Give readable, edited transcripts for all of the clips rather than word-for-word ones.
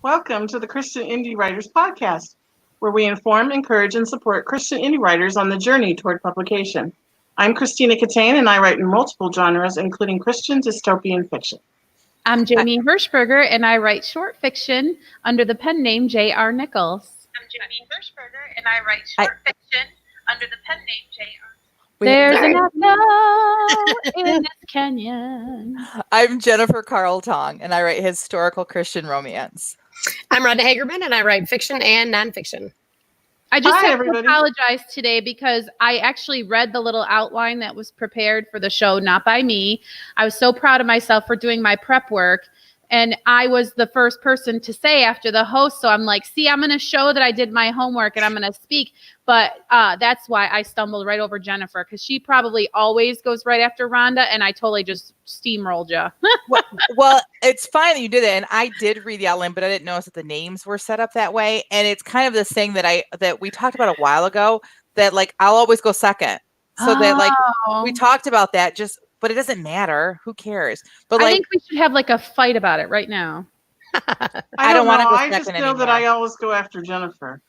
Welcome to the Christian Indie Writers Podcast, where we inform, encourage, and support Christian indie writers on the journey toward publication. I'm Christina Catane, and I write in multiple genres, including Christian dystopian fiction. I'm Jamie Hirschberger, and I write short fiction under the pen name J.R. Nichols. I'm Jamie Hirschberger, and I write short fiction under the pen name J.R. There's an echo in this canyon. I'm Jennifer Carl-Tong, and I write historical Christian romance. I'm Rhonda Hagerman, and I write fiction and nonfiction. I just Hi, have everybody. to apologize today because I actually read the little outline that was prepared for the show, not by me. I was so proud of myself for doing my prep work. And I was the first person to say after the host. So I'm like, see, I'm going to show that I did my homework and I'm going to speak. But that's why I stumbled right over Jennifer, because she probably always goes right after Rhonda. And I totally just steamrolled you. well, it's fine that you did it. And I did read the outline, but I didn't notice that the names were set up that way. And it's kind of this thing that we talked about a while ago, that like I'll always go second. So that like we talked about that, but it doesn't matter. Who cares? But I think we should have like a fight about it right now. I don't want to know. go I second just know anymore. that I always go after Jennifer.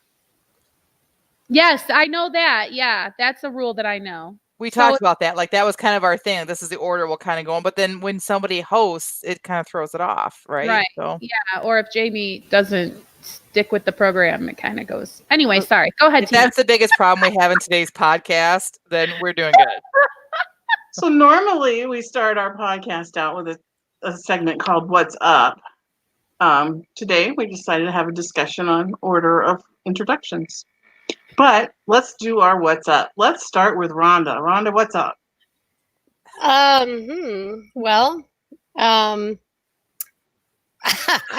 Yes, I know that. Yeah, that's a rule that I know. We talked about that. Like that was kind of our thing. This is the order we'll kind of go on. But then when somebody hosts, it kind of throws it off, right? Right. So. Yeah. Or if Jamie doesn't stick with the program, it kind of goes. Anyway, sorry. Go ahead, If Tina. that's the biggest problem we have in today's podcast, then we're doing good. So normally we start our podcast out with a segment called What's Up. Today we decided to have a discussion on order of introductions. But let's do our What's Up. Let's start with Rhonda. Rhonda, what's up? Well, I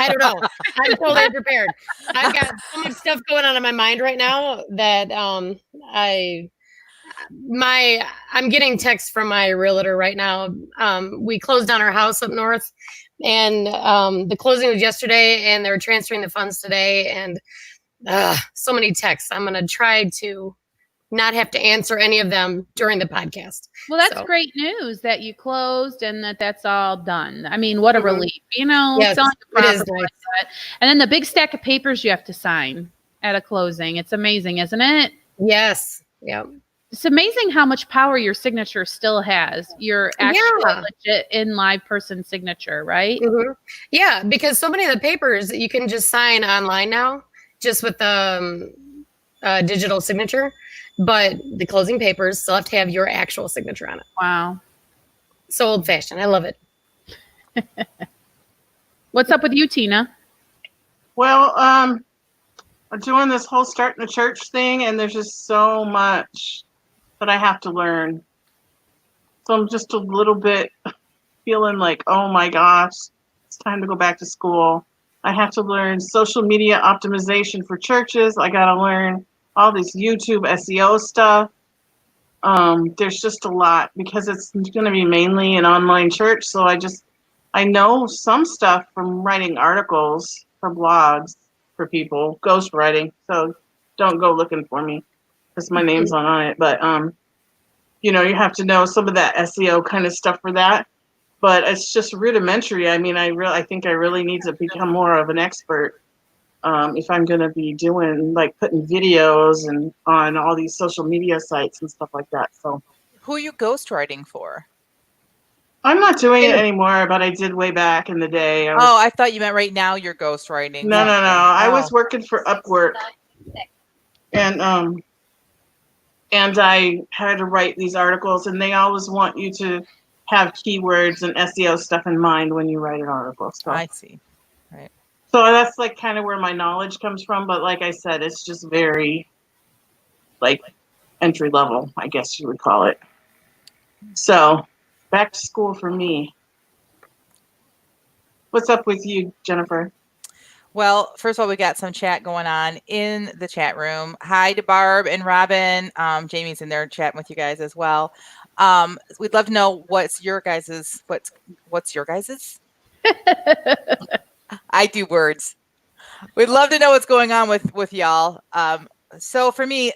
don't know. I'm totally unprepared. I've got so much stuff going on in my mind right now that I'm getting texts from my realtor right now. We closed on our house up north, and the closing was yesterday, and they're transferring the funds today, and so many texts. I'm going to try to not have to answer any of them during the podcast. Well, that's great news that you closed and that's all done. I mean, what a relief, Yes, selling the it is property nice. like that. And then the big stack of papers you have to sign at a closing. It's amazing, isn't it? Yes. Yeah. It's amazing how much power your signature still has. Your actual legit in live person signature, right? Mm-hmm. Yeah, because so many of the papers you can just sign online now, just with the digital signature. But the closing papers still have to have your actual signature on it. Wow. So old fashioned. I love it. What's up with you, Tina? Well, I'm doing this whole starting a church thing, and there's just so much that I have to learn. So I'm just a little bit feeling like, oh my gosh, it's time to go back to school. I have to learn social media optimization for churches. I got to learn all this YouTube SEO stuff. There's just a lot because it's going to be mainly an online church. So I know some stuff from writing articles for blogs for people, ghostwriting. So don't go looking for me because my name's not on it. But, you have to know some of that SEO kind of stuff for that. But it's just rudimentary. I mean, I think I really need to become more of an expert. If I'm going to be doing like putting videos and on all these social media sites and stuff like that. So Who are you ghostwriting for? I'm not doing it anymore, but I did way back in the day. I thought you meant right now you're ghostwriting. No. I was working for Upwork, and I had to write these articles, and they always want you to have keywords and SEO stuff in mind when you write an article. So I see. Right. So that's like kind of where my knowledge comes from. But like I said, it's just very like entry level, I guess you would call it. So back to school for me. What's up with you, Jennifer? Well, first of all, we got some chat going on in the chat room. Hi to Barb and Robin. Jamie's in there chatting with you guys as well. We'd love to know what's your guys's. I do words. We'd love to know what's going on with y'all. So for me,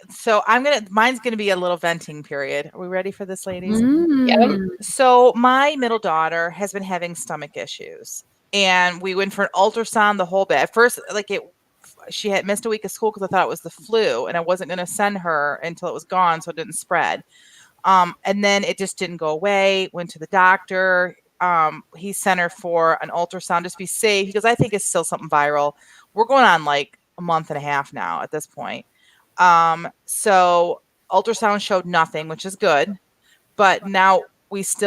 mine's gonna be a little venting period. Are we ready for this, ladies? Yeah. So my middle daughter has been having stomach issues. and we went for an ultrasound the whole bit. At first, she had missed a week of school because I thought it was the flu, and I wasn't going to send her until it was gone so it didn't spread. And then it just didn't go away. Went to the doctor. He sent her for an ultrasound just to be safe because I think it's still something viral. We're going on like a month and a half now at this point. So ultrasound showed nothing, which is good. But now he's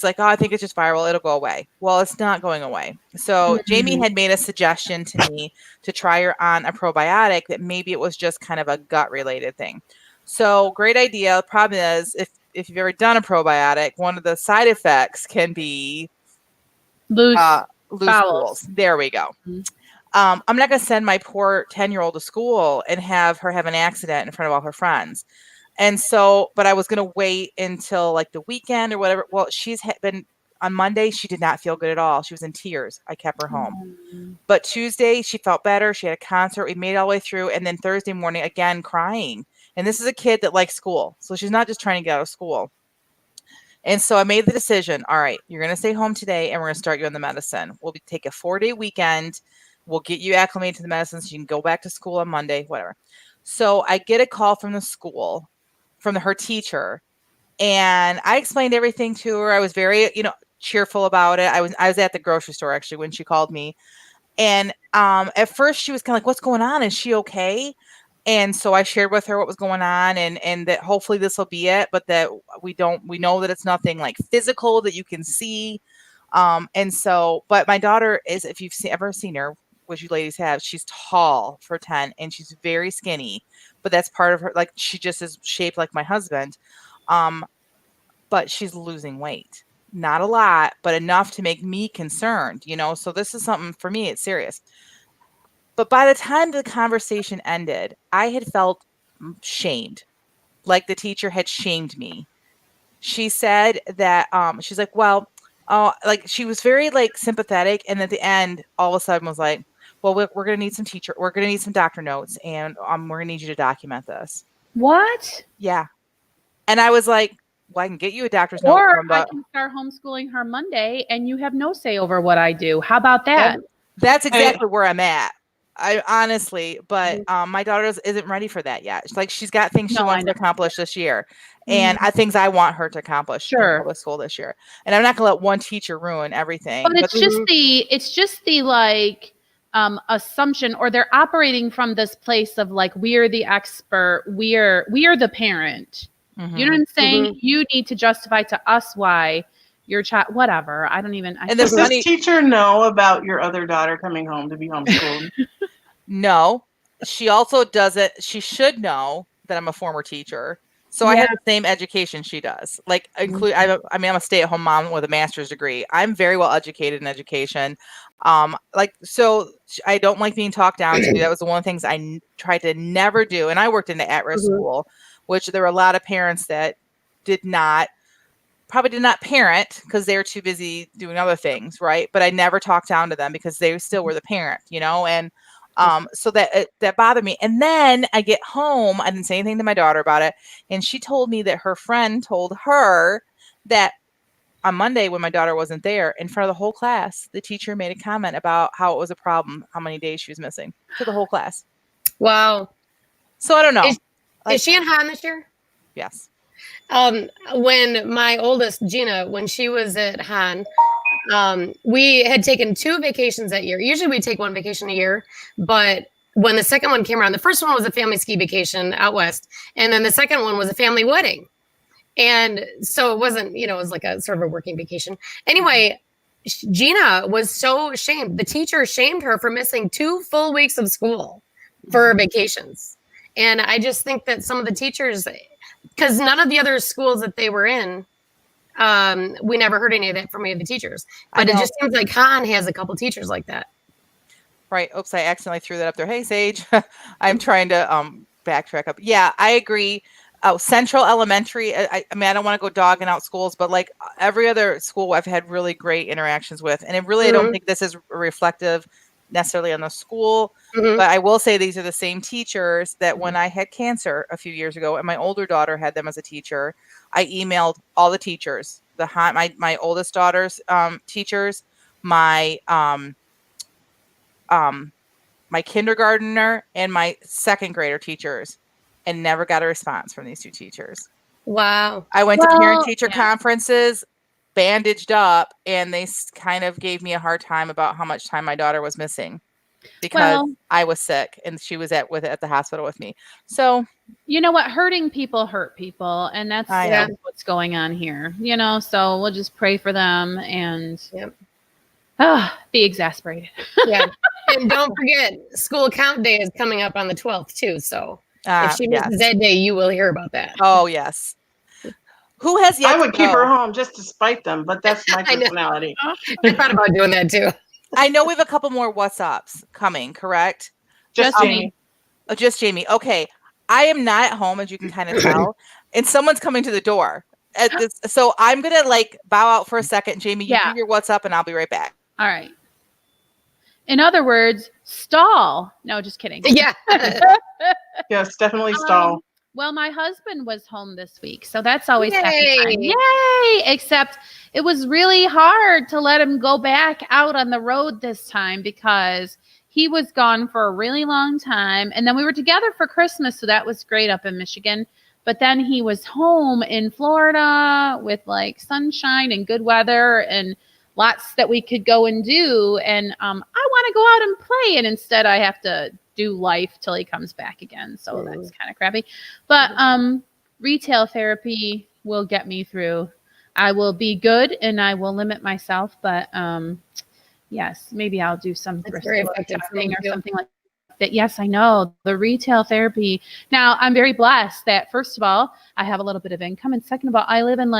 like, oh, I think it's just viral. It'll go away. Well, it's not going away. So Jamie had made a suggestion to me to try her on a probiotic that maybe it was just kind of a gut related thing. So great idea. The problem is if you've ever done a probiotic, one of the side effects can be Loose stools. There we go. I'm not going to send my poor 10-year-old to school and have her have an accident in front of all her friends. And so, but I was going to wait until like the weekend or whatever. Well, she's been on Monday. She did not feel good at all. She was in tears. I kept her home. But Tuesday, she felt better. She had a concert. We made it all the way through. And then Thursday morning, again, crying. And this is a kid that likes school. So she's not just trying to get out of school. And so I made the decision. All right, you're going to stay home today and we're going to start you on the medicine. We'll take a 4-day weekend. We'll get you acclimated to the medicine so you can go back to school on Monday, whatever. So I get a call from the school, from her teacher, and I explained everything to her. I was very, cheerful about it. I was at the grocery store actually when she called me. And at first she was kind of like, what's going on? Is she okay? And so I shared with her what was going on and that hopefully this will be it, but that we know that it's nothing like physical that you can see. But my daughter is, if you've ever seen her, which you ladies have, she's tall for 10 and she's very skinny, but that's part of her. Like she just is shaped like my husband. But she's losing weight, not a lot, but enough to make me concerned, so this is something for me. It's serious. But by the time the conversation ended, I had felt shamed, like the teacher had shamed me. She said that, she's like, well, like she was very like sympathetic. And at the end, all of a sudden was like, well, we're going to need we're going to need some doctor notes and we're going to need you to document this. What? Yeah. And I was like, well, I can get you a doctor's note. Or I can start homeschooling her Monday and you have no say over what I do. How about that? That's exactly where I'm at. I honestly, but my daughter isn't ready for that yet. It's like she's got things she wants to accomplish this year, and things I want her to accomplish in public school this year. And I'm not going to let one teacher ruin everything. But it's just the like assumption, or they're operating from this place of like we're the expert, we're the parent. You know what I'm saying? You need to justify to us why your child, whatever. I don't even. And does this teacher know about your other daughter coming home to be homeschooled? No, she also doesn't. She should know that I'm a former teacher. So I have the same education she does. Like I'm a stay-at-home mom with a master's degree. I'm very well educated in education. So I don't like being talked down to. That was one of the things I tried to never do. And I worked in the at-risk school, which there were a lot of parents that probably did not parent because they were too busy doing other things, right? But I never talked down to them because they still were the parent, and so that bothered me. And then I get home, I didn't say anything to my daughter about it, and she told me that her friend told her that on Monday when my daughter wasn't there, in front of the whole class, the teacher made a comment about how it was a problem, how many days she was missing to the whole class. Wow. So I don't know. Is she in Han this year? Yes. When my oldest, Gina, when she was at Han, we had taken 2 vacations that year. Usually we take 1 vacation a year, but when the second one came around, the first one was a family ski vacation out west, and then the second one was a family wedding. And so it wasn't, it was like a sort of a working vacation. Anyway, Gina was so shamed. The teacher shamed her for missing 2 full weeks of school for vacations. And I just think that some of the teachers, because none of the other schools that they were in, we never heard any of that from any of the teachers. But it just seems like Han has a couple teachers like that. Right. Oops, I accidentally threw that up there. Hey, Sage. I'm trying to backtrack up. Yeah, I agree. Central Elementary, I mean, I don't want to go dogging out schools, but like every other school I've had really great interactions with. And it really, I don't think this is reflective necessarily on the school, but I will say these are the same teachers that when I had cancer a few years ago and my older daughter had them as a teacher, I emailed all the teachers, my oldest daughter's teachers, my my kindergartner and my second grader teachers, and never got a response from these two teachers. Wow. I went to parent teacher yeah. conferences, bandaged up, and they kind of gave me a hard time about how much time my daughter was missing because I was sick and she was at the hospital with me. So you know what? Hurting people hurt people, and that's I know. what's going on here. You know, so we'll just pray for them and Yep. Be exasperated. Yeah. And don't forget, school count day is coming up on the 12th too. So if she misses that day, you will hear about that. Oh yes. Who has yet? I would keep her home just to spite them, but that's my I know. personality. I thought about doing that too. I know we have a couple more WhatsApps coming, correct? Just Jamie. Oh, just Jamie. Okay. I am not at home, as you can kind of tell, and someone's coming to the door. So I'm gonna bow out for a second. Jamie, you do your WhatsApp, and I'll be right back. All right. In other words, stall. No, just kidding. Yeah. Yes, definitely stall. Well, my husband was home this week, so that's always Yay. happy time. Yay! Except it was really hard to let him go back out on the road this time because he was gone for a really long time. And then we were together for Christmas, so that was great up in Michigan. But then he was home in Florida with sunshine and good weather and lots that we could go and do. And I want to go out and play. And instead I have to do life till he comes back again. So that's kind of crappy. But retail therapy will get me through. I will be good and I will limit myself. But yes, maybe I'll do some thrift store shopping or something like that. Yes, I know the retail therapy. Now I'm very blessed that first of all, I have a little bit of income. And second of all, I live in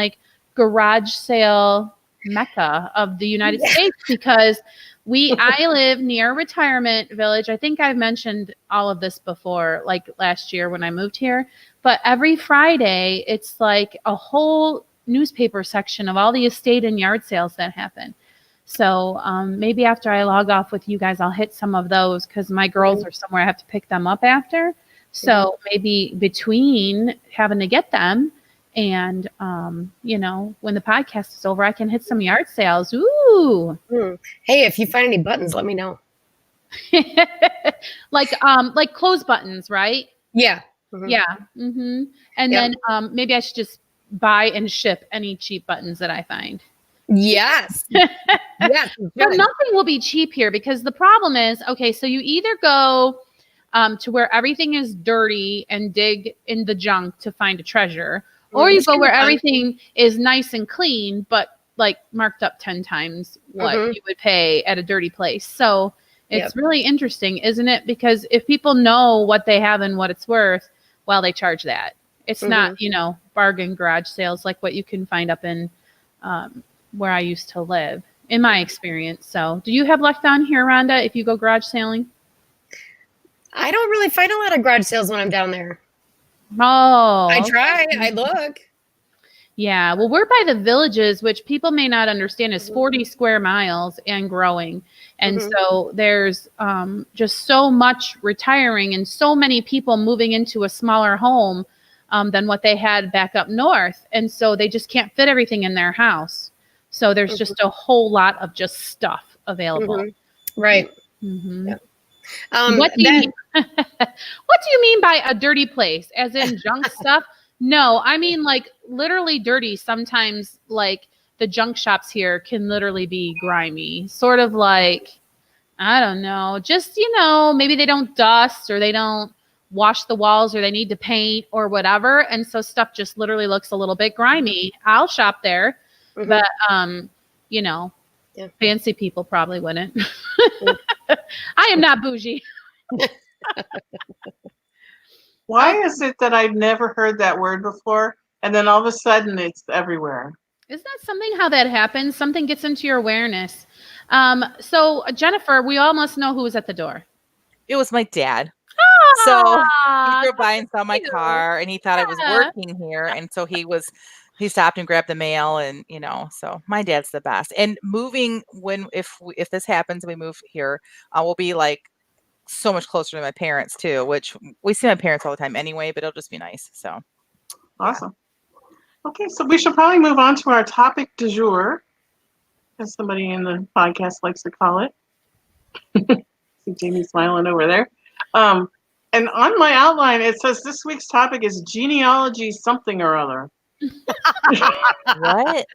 garage sale Mecca of the United States because I live near a retirement village. I think I've mentioned all of this before, last year when I moved here. But every Friday, it's a whole newspaper section of all the estate and yard sales that happen. So maybe after I log off with you guys, I'll hit some of those because my girls are somewhere. I have to pick them up after. So maybe between having to get them and, when the podcast is over, I can hit some yard sales. Ooh. Hey, if you find any buttons, let me know. like clothes buttons, right? Yeah. Mm-hmm. Yeah. Mm-hmm. And then maybe I should just buy and ship any cheap buttons that I find. Yes. Yes. But nothing will be cheap here because the problem is, okay, so you either go to where everything is dirty and dig in the junk to find a treasure, or you go where everything is nice and clean, but marked up 10 times what you would pay at a dirty place. So it's really interesting, isn't it? Because if people know what they have and what it's worth, well, they charge that. It's not, bargain garage sales like what you can find up in where I used to live, in my experience. So do you have luck down here, Rhonda, if you go garage sailing? I don't really find a lot of garage sales when I'm down there. Oh, I try. I look. Yeah. Well, we're by the Villages, which people may not understand is 40 square miles and growing. And so there's just so much retiring and so many people moving into a smaller home than what they had back up north. And so they just can't fit everything in their house. So there's just a whole lot of just stuff available. Right. What do you mean by a dirty place? As in junk stuff? No, I mean literally dirty. Sometimes the junk shops here can literally be grimy. Sort of I don't know, just, maybe they don't dust or they don't wash the walls or they need to paint or whatever. And so stuff just literally looks a little bit grimy. I'll shop there, but, fancy people probably wouldn't. I am not bougie. Why is it that I've never heard that word before, and then all of a sudden it's everywhere? Isn't that something how that happens? Something gets into your awareness. So Jennifer, we almost know who was at the door. It was my dad. So he drove by and saw my car, and he thought I was working here, and so he stopped and grabbed the mail, and so my dad's the best. And moving if this happens, we move here, we'll be so much closer to my parents too, which we see my parents all the time anyway, but it'll just be nice. So awesome. Okay, so we should probably move on to our topic du jour. as somebody in the podcast likes to call it. See Jamie smiling over there. And on my outline, it says this week's topic is genealogy something or other. What?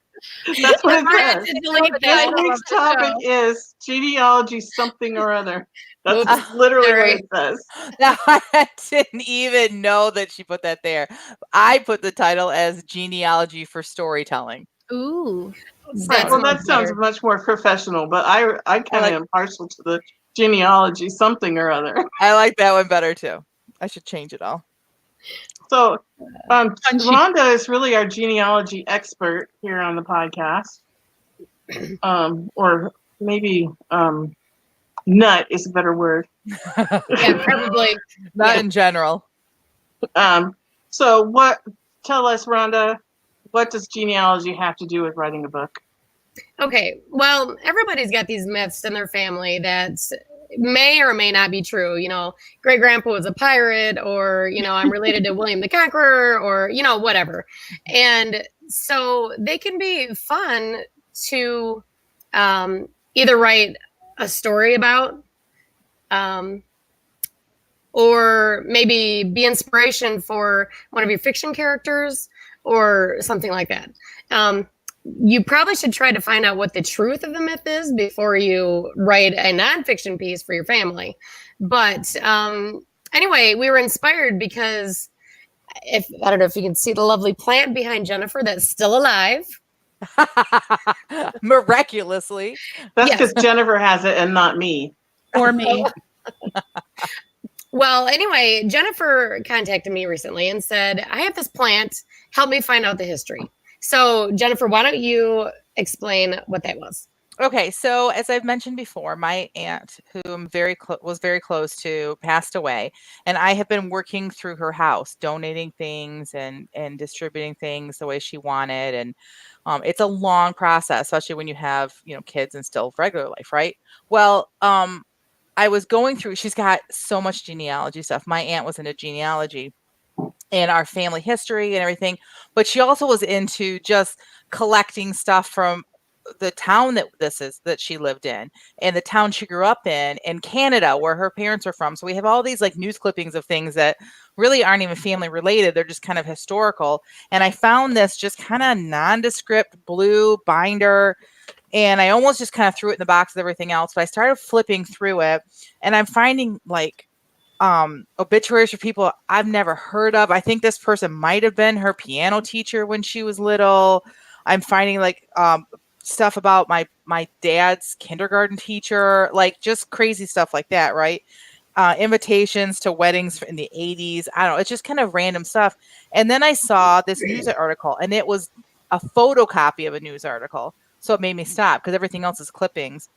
That's what it I had says. to delete This that. week's topic is genealogy something or other. That's Oops, literally sorry. what it says. Now, I didn't even know that she put that there. I put the title as genealogy for storytelling. Ooh. Right. That's Well, much that sounds better. much more professional, but I kind of am partial to the genealogy something or other. I like that one better too. I should change it all. So, Punchy. Rhonda is really our genealogy expert here on the podcast. Or maybe nut is a better word. Yeah, probably. Not Yeah. in general. So tell us, Rhonda, what does genealogy have to do with writing a book? Okay, well, everybody's got these myths in their family that may or may not be true. You know, great grandpa was a pirate, or, you know, I'm related to William the Conqueror, or, you know, whatever. And so they can be fun to either write a story about, or maybe be inspiration for one of your fiction characters or something like that. You probably should try to find out what the truth of the myth is before you write a nonfiction piece for your family. But anyway, we were inspired because I don't know if you can see the lovely plant behind Jennifer that's still alive. Miraculously. That's Yes. because Jennifer has it and not me. Or me. Well, anyway, Jennifer contacted me recently and said, I have this plant. Help me find out the history. So, Jennifer, why don't you explain what that was? Okay, so as I've mentioned before, my aunt, who I'm was very close to, passed away, and I have been working through her house, donating things and distributing things the way she wanted, and it's a long process, especially when you have kids and still regular life, right? Well, I was going through. She's got so much genealogy stuff. My aunt was into genealogy and our family history and everything, but she also was into just collecting stuff from the town that she lived in and the town she grew up in Canada, where her parents are from. So we have all these like news clippings of things that really aren't even family related. They're just kind of historical. And I found this just kind of nondescript blue binder, and I almost just kind of threw it in the box with everything else. But I started flipping through it, and I'm finding like obituaries for people I've never heard of. I think this person might have been her piano teacher when she was little. I'm finding like stuff about my dad's kindergarten teacher, like just crazy stuff like that, right? Invitations to weddings in the 80s. I don't know. It's just kind of random stuff. And then I saw this news article, and it was a photocopy of a news article. So it made me stop because everything else is clippings.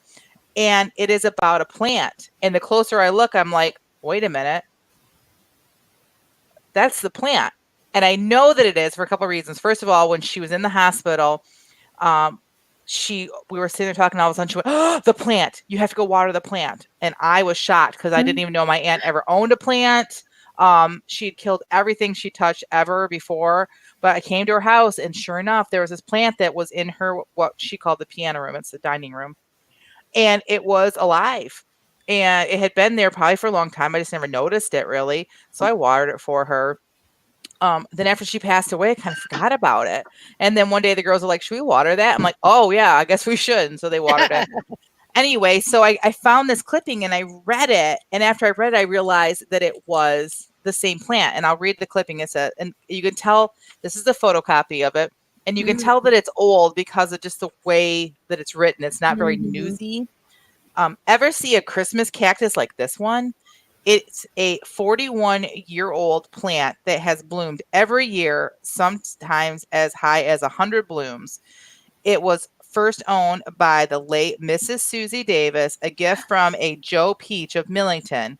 And it is about a plant. And the closer I look, I'm like, wait a minute. That's the plant. And I know that it is for a couple of reasons. First of all, when she was in the hospital, we were sitting there talking, all of a sudden she went, oh, the plant, you have to go water the plant. And I was shocked because I didn't even know my aunt ever owned a plant. She had killed everything she touched ever before, but I came to her house, and sure enough, there was this plant that was in her, what she called the piano room. It's the dining room. And it was alive, and it had been there probably for a long time. I just never noticed it really. So I watered it for her. Then after she passed away, I kind of forgot about it. And then one day the girls were like, should we water that? I'm like, oh yeah, I guess we should. And so they watered it. Anyway, so I found this clipping and I read it. And after I read it, I realized that it was the same plant. And I'll read the clipping. It said, and you can tell this is the photocopy of it. And you can tell that it's old because of just the way that it's written. It's not very newsy. Ever see a Christmas cactus like this one? It's a 41-year-old plant that has bloomed every year, sometimes as high as 100 blooms. It was first owned by the late Mrs. Susie Davis, a gift from a Joe Peach of Millington.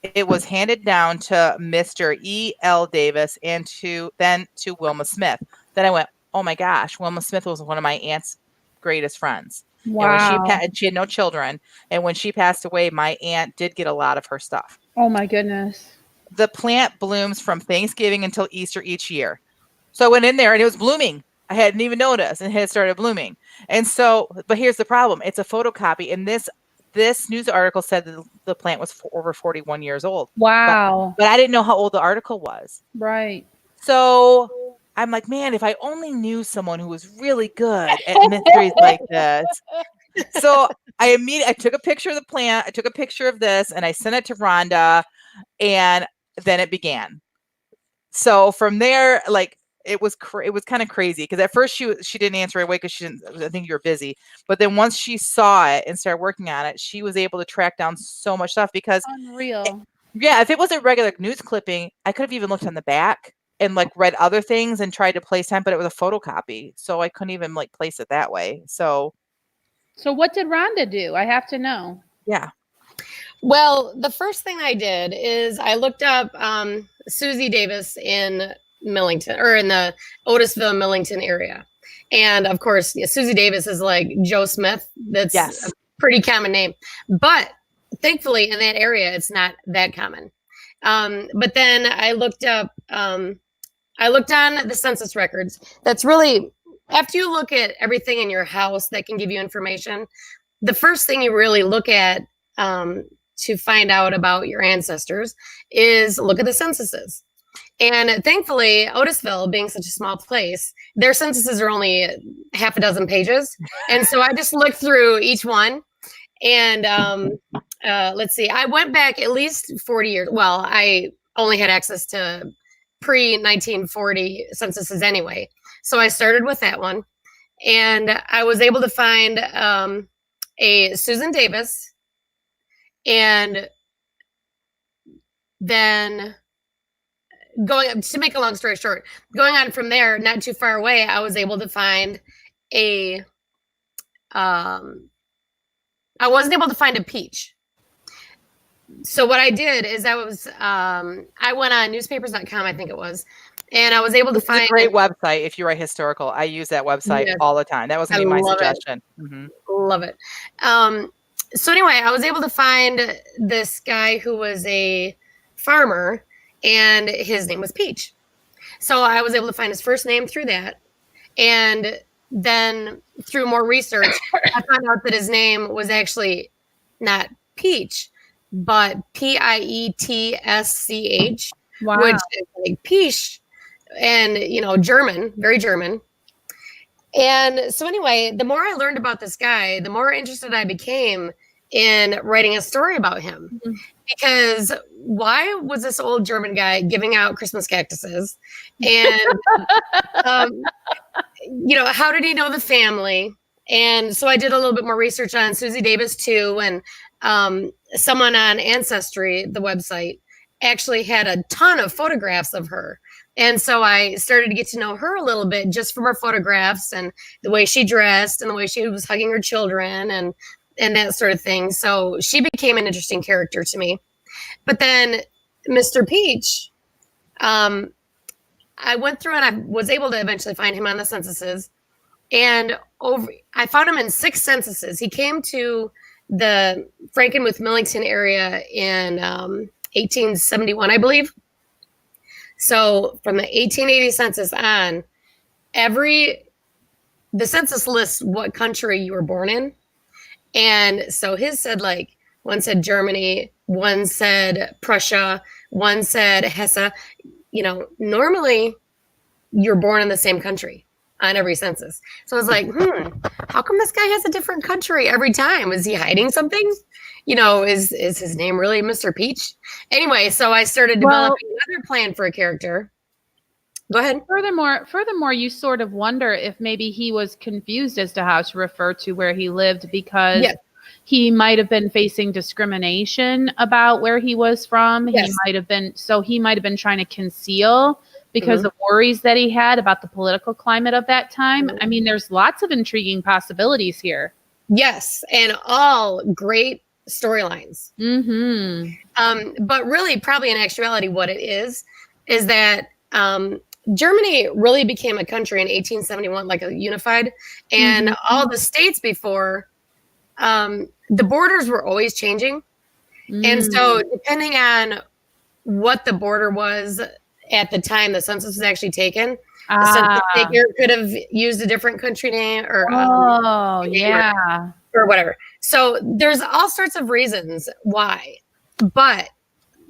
It was handed down to Mr. E.L. Davis and then to Wilma Smith. Then I went, oh my gosh, Wilma Smith was one of my aunt's greatest friends. Wow. And she had no children. And when she passed away, my aunt did get a lot of her stuff. Oh my goodness. The plant blooms from Thanksgiving until Easter each year. So I went in there and it was blooming. I hadn't even noticed, and it had started blooming. And so, but here's the problem. It's a photocopy. And this news article said that the plant was over 41 years old. Wow. But I didn't know how old the article was. Right. So I'm like, man, if I only knew someone who was really good at mysteries like this. So I took a picture of the plant. I took a picture of this and I sent it to Rhonda, and then it began. So from there, like, it was kind of crazy because at first she didn't answer right away because I think you were busy. But then once she saw it and started working on it, she was able to track down so much stuff because Unreal. if it was a regular news clipping, I could have even looked on the back and like read other things and tried to place time, but it was a photocopy, so I couldn't even like place it that way. So what did Rhonda do? I have to know. yeah. Well, the first thing I did is I looked up Susie Davis in Millington, or in the Otisville, Millington area. And of course, Susie Davis is like Joe Smith. That's a pretty common name. But thankfully in that area, it's not that common. But then I looked up, I looked on the census records. That's really, after you look at everything in your house that can give you information, the first thing you really look at to find out about your ancestors is look at the censuses. And thankfully, Otisville, being such a small place, their censuses are only half a dozen pages. And so I just looked through each one. And let's see, I went back at least 40 years. Well, I only had access to pre-1940 censuses anyway. So I started with that one. And I was able to find a Susan Davis. And then to make a long story short, going on from there, not too far away, I was able to find I wasn't able to find a peach. So what I did is I went on newspapers.com, I think it was, and I was able to find a great website. If you write historical, I use that website all the time. That was going to be my suggestion. Mm-hmm. Love it. So anyway, I was able to find this guy who was a farmer, and his name was Peach. So I was able to find his first name through that. And then through more research, I found out that his name was actually not Peach, but Pietschch, Wow. which is like Peach, and, German, very German. And so anyway, the more I learned about this guy, the more interested I became in writing a story about him. Mm-hmm. Because why was this old German guy giving out Christmas cactuses? And, how did he know the family? And so I did a little bit more research on Susie Davis too. And someone on Ancestry, the website, actually had a ton of photographs of her. And so I started to get to know her a little bit just from her photographs and the way she dressed and the way she was hugging her children and that sort of thing. So she became an interesting character to me. But then Mr. Peach, I went through and I was able to eventually find him on the censuses. And I found him in 6 censuses. He came to the Frankenmuth Millington area in 1871, I believe. So from the 1880 census on, the census lists what country you were born in. And so his said, like, one said Germany, one said Prussia, one said Hesse. Normally you're born in the same country on every census. So I was like, how come this guy has a different country every time? Is he hiding something? Is his name really Mr. Peach? Anyway, so I started developing another plan for a character. Go ahead. Furthermore, you sort of wonder if maybe he was confused as to how to refer to where he lived because he might have been facing discrimination about where he was from. Yes. He might have been trying to conceal because of worries that he had about the political climate of that time. I mean, there's lots of intriguing possibilities here. Yes, and all great storylines. Mm-hmm. But really, probably in actuality, what it is that Germany really became a country in 1871, like a unified, and all the states before, the borders were always changing. And so depending on what the border was at the time the census was actually taken, So the Ah. figure could have used a different country name or Oh, name yeah. or whatever. So there's all sorts of reasons why. But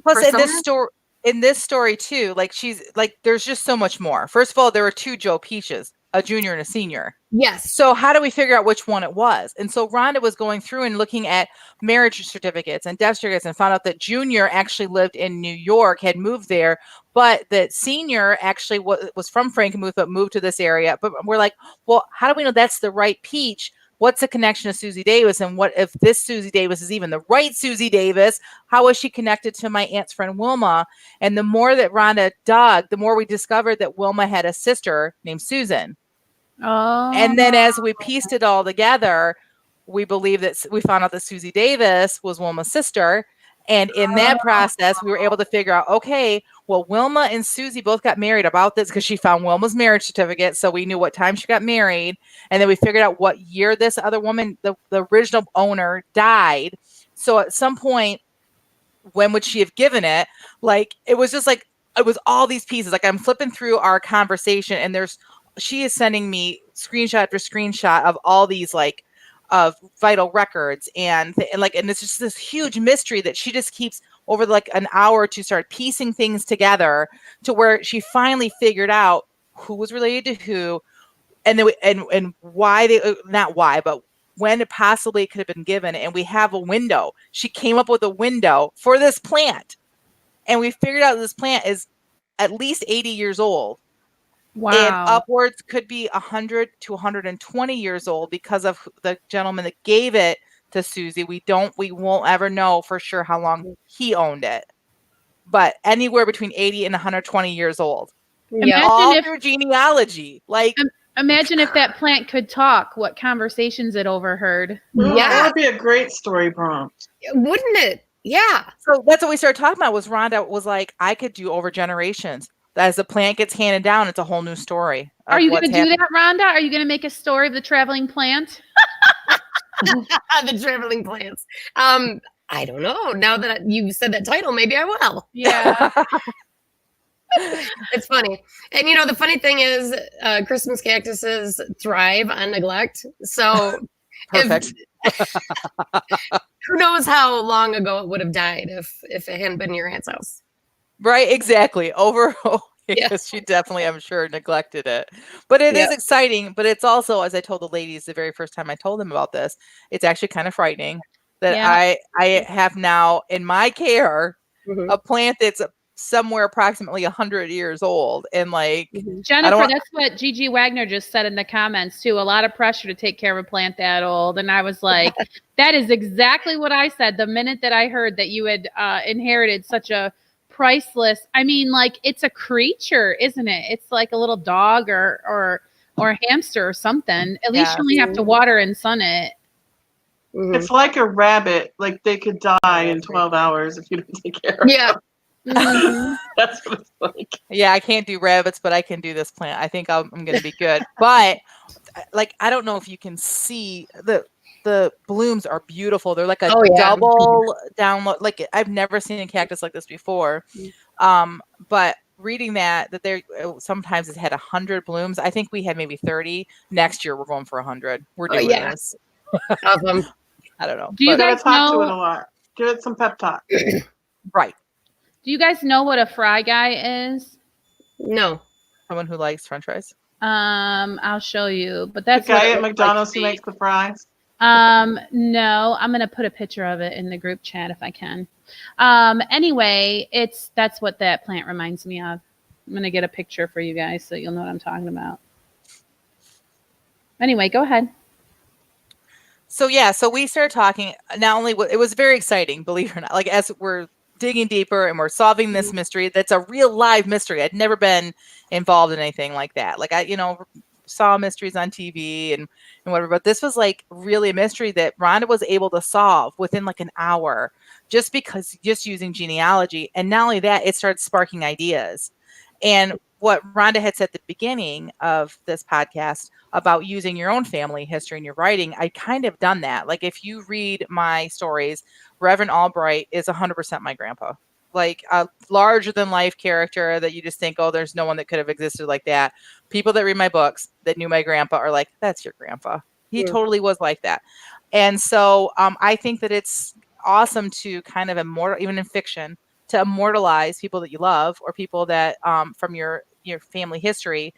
Plus, for in this story too, like she's like, there's just so much more. First of all, there were two Joe Peaches, a junior and a senior. yes. So how do we figure out which one it was? And so Rhonda was going through and looking at marriage certificates and death certificates and found out that Junior actually lived in New York, had moved there, but that Senior actually was from Frankenmuth, but moved to this area. But we're like, well, how do we know that's the right Peach? What's the connection to Susie Davis? And what if this Susie Davis is even the right Susie Davis? How is she connected to my aunt's friend Wilma? And the more that Rhonda dug, the more we discovered that Wilma had a sister named Susan. Oh. And then as we pieced it all together, we believe that we found out that Susie Davis was Wilma's sister. And in that process, we were able to figure out, okay, well, Wilma and Susie both got married about this because she found Wilma's marriage certificate. So we knew what time she got married. And then we figured out what year this other woman, the original owner, died. So at some point, when would she have given it? Like, it was just like, it was all these pieces. Like, I'm flipping through our conversation and she is sending me screenshot after screenshot of all these like of vital records and it's just this huge mystery that she just keeps over like an hour to start piecing things together to where she finally figured out who was related to who, and then and why they not why but when it possibly could have been given. And we have a window. She came up with a window for this plant, and we figured out this plant is at least 80 years old. Wow. And upwards could be 100 to 120 years old because of the gentleman that gave it to Susie. We won't ever know for sure how long he owned it, but anywhere between 80 and 120 years old. Yeah. All through genealogy. Like, imagine if that plant could talk, what conversations it overheard. Ooh, Yeah. that would be a great story prompt. Wouldn't it? Yeah. So that's what we started talking about. Was Rhonda was like, I could do over generations. As the plant gets handed down, it's a whole new story. Are you going to do that, Rhonda? Are you going to make a story of the traveling plant? The traveling plants. I don't know. Now that you said that title, maybe I will. Yeah. It's funny. And you know, the funny thing is Christmas cactuses thrive on neglect. So Perfect. Who knows how long ago it would have died if it hadn't been in your aunt's house. Right, exactly. Because she definitely, I'm sure, neglected it. But it is exciting. But it's also, as I told the ladies the very first time I told them about this, it's actually kind of frightening that I have now in my care a plant that's somewhere approximately 100 years old. And like, Jennifer, that's what Gigi Wagner just said in the comments too. A lot of pressure to take care of a plant that old. And I was like, that is exactly what I said the minute that I heard that you had inherited such a priceless, I mean, like, it's a creature, isn't it? It's like a little dog or a hamster or something. At least you only have to water and sun it. It's like a rabbit. Like, they could die in 12 hours if you don't take care of them. Mm-hmm. That's what it's like. Yeah, I can't do rabbits, but I can do this plant. I think I'm going to be good. But like, I don't know if you can see the blooms are beautiful. They're like a double download. Like, I've never seen a cactus like this before. But reading that there sometimes it's had 100 blooms. I think we had maybe 30. Next year we're going for 100. We're doing this. Awesome. I don't know. Do you guys talk know to it a lot? Give it some pep talk. Right. Do you guys know what a fry guy is? No. Someone who likes French fries. I'll show you. But that's the guy at McDonald's who makes the fries. No, I'm gonna put a picture of it in the group chat if I can. Anyway, that's what that plant reminds me of. I'm gonna get a picture for you guys so you'll know what I'm talking about. Anyway, go ahead. So we started talking. Not only it was very exciting, believe it or not, like as we're digging deeper and we're solving this mystery that's a real live mystery. I'd never been involved in anything like that. Like, I saw mysteries on TV and whatever, but this was like really a mystery that Rhonda was able to solve within like an hour just using genealogy. And not only that, it started sparking ideas. And what Rhonda had said at the beginning of this podcast about using your own family history in your writing, I kind of done that. Like, if you read my stories, Reverend Albright is 100% my grandpa. like a larger than life character that you just think, oh, there's no one that could have existed like that. People that read my books that knew my grandpa are like, that's your grandpa. He totally was like that. And so I think that it's awesome to kind of even in fiction, to immortalize people that you love or people that from your family history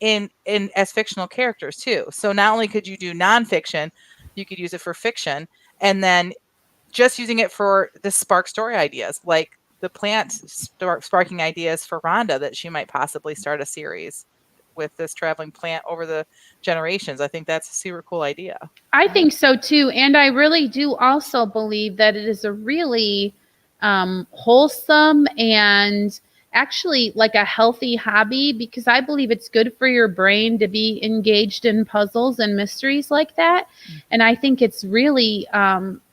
in as fictional characters too. So not only could you do nonfiction, you could use it for fiction, and then just using it for the spark story ideas, like the plant sparking ideas for Rhonda that she might possibly start a series with this traveling plant over the generations. I think that's a super cool idea. I think so too. And I really do also believe that it is a really wholesome and actually like a healthy hobby, because I believe it's good for your brain to be engaged in puzzles and mysteries like that. And I think it's really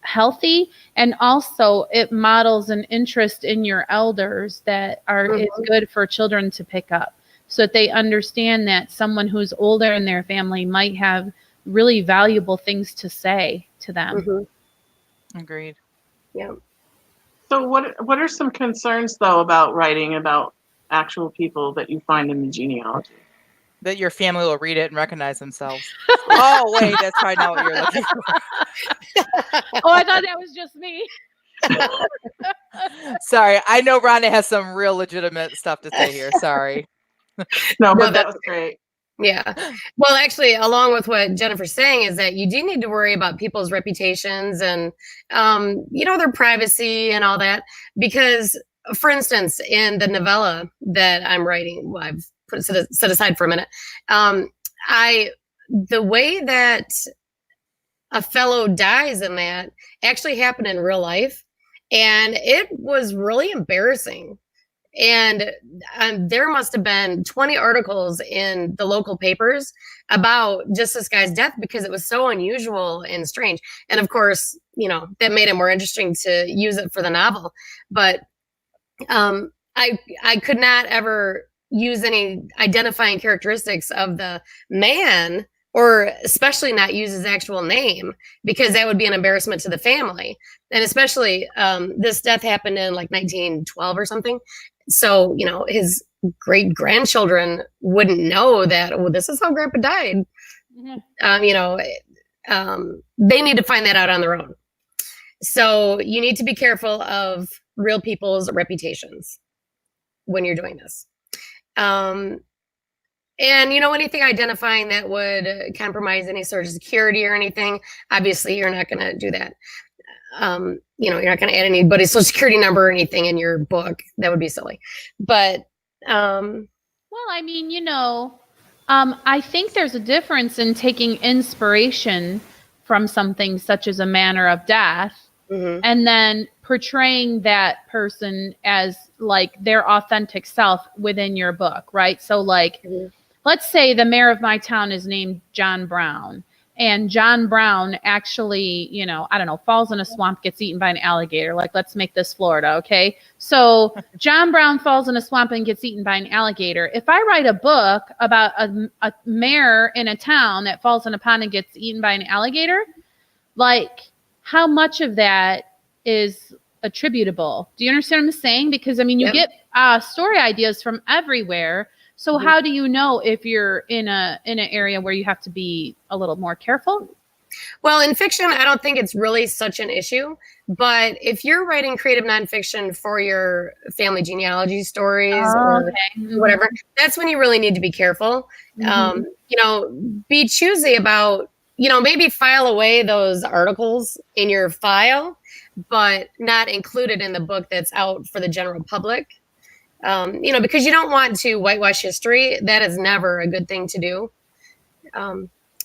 healthy, and also it models an interest in your elders that is good for children to pick up, so that they understand that someone who's older in their family might have really valuable things to say to them. Agreed. Yeah. So what are some concerns though about writing about actual people that you find in the genealogy? That your family will read it and recognize themselves. Oh, wait, that's probably not what you're looking for. Oh, I thought that was just me. Sorry, I know Rhonda has some real legitimate stuff to say here. Sorry. No, but that was great. Yeah. Well, actually, along with what Jennifer's saying is that you do need to worry about people's reputations and, their privacy and all that. Because, for instance, in the novella that I'm writing, well, I've put it set aside for a minute. The way that a fellow dies in that actually happened in real life. And it was really embarrassing. And there must have been 20 articles in the local papers about just this guy's death because it was so unusual and strange. And of course, that made it more interesting to use it for the novel. But I could not ever use any identifying characteristics of the man, or especially not use his actual name, because that would be an embarrassment to the family. And especially this death happened in like 1912 or something. So, his great grandchildren wouldn't know that, oh, this is how grandpa died. They need to find that out on their own. So you need to be careful of real people's reputations when you're doing this. And, anything identifying that would compromise any sort of security or anything, obviously you're not going to do that. You're not going to add anybody's social security number or anything in your book. That would be silly. But, well, I mean, I think there's a difference in taking inspiration from something such as a manner of death and then portraying that person as like their authentic self within your book, right? So like, let's say the mayor of my town is named John Brown. And John Brown actually, falls in a swamp, gets eaten by an alligator. Like, let's make this Florida, okay? So John Brown falls in a swamp and gets eaten by an alligator. If I write a book about a mayor in a town that falls in a pond and gets eaten by an alligator, like, how much of that is attributable? Do you understand what I'm saying? Because, I mean, you get story ideas from everywhere. So how do you know if you're in an area where you have to be a little more careful? Well, in fiction, I don't think it's really such an issue. But if you're writing creative nonfiction for your family genealogy stories or whatever, that's when you really need to be careful. Be choosy about, maybe file away those articles in your file, but not include it in the book that's out for the general public. Because you don't want to whitewash history. That is never a good thing to do.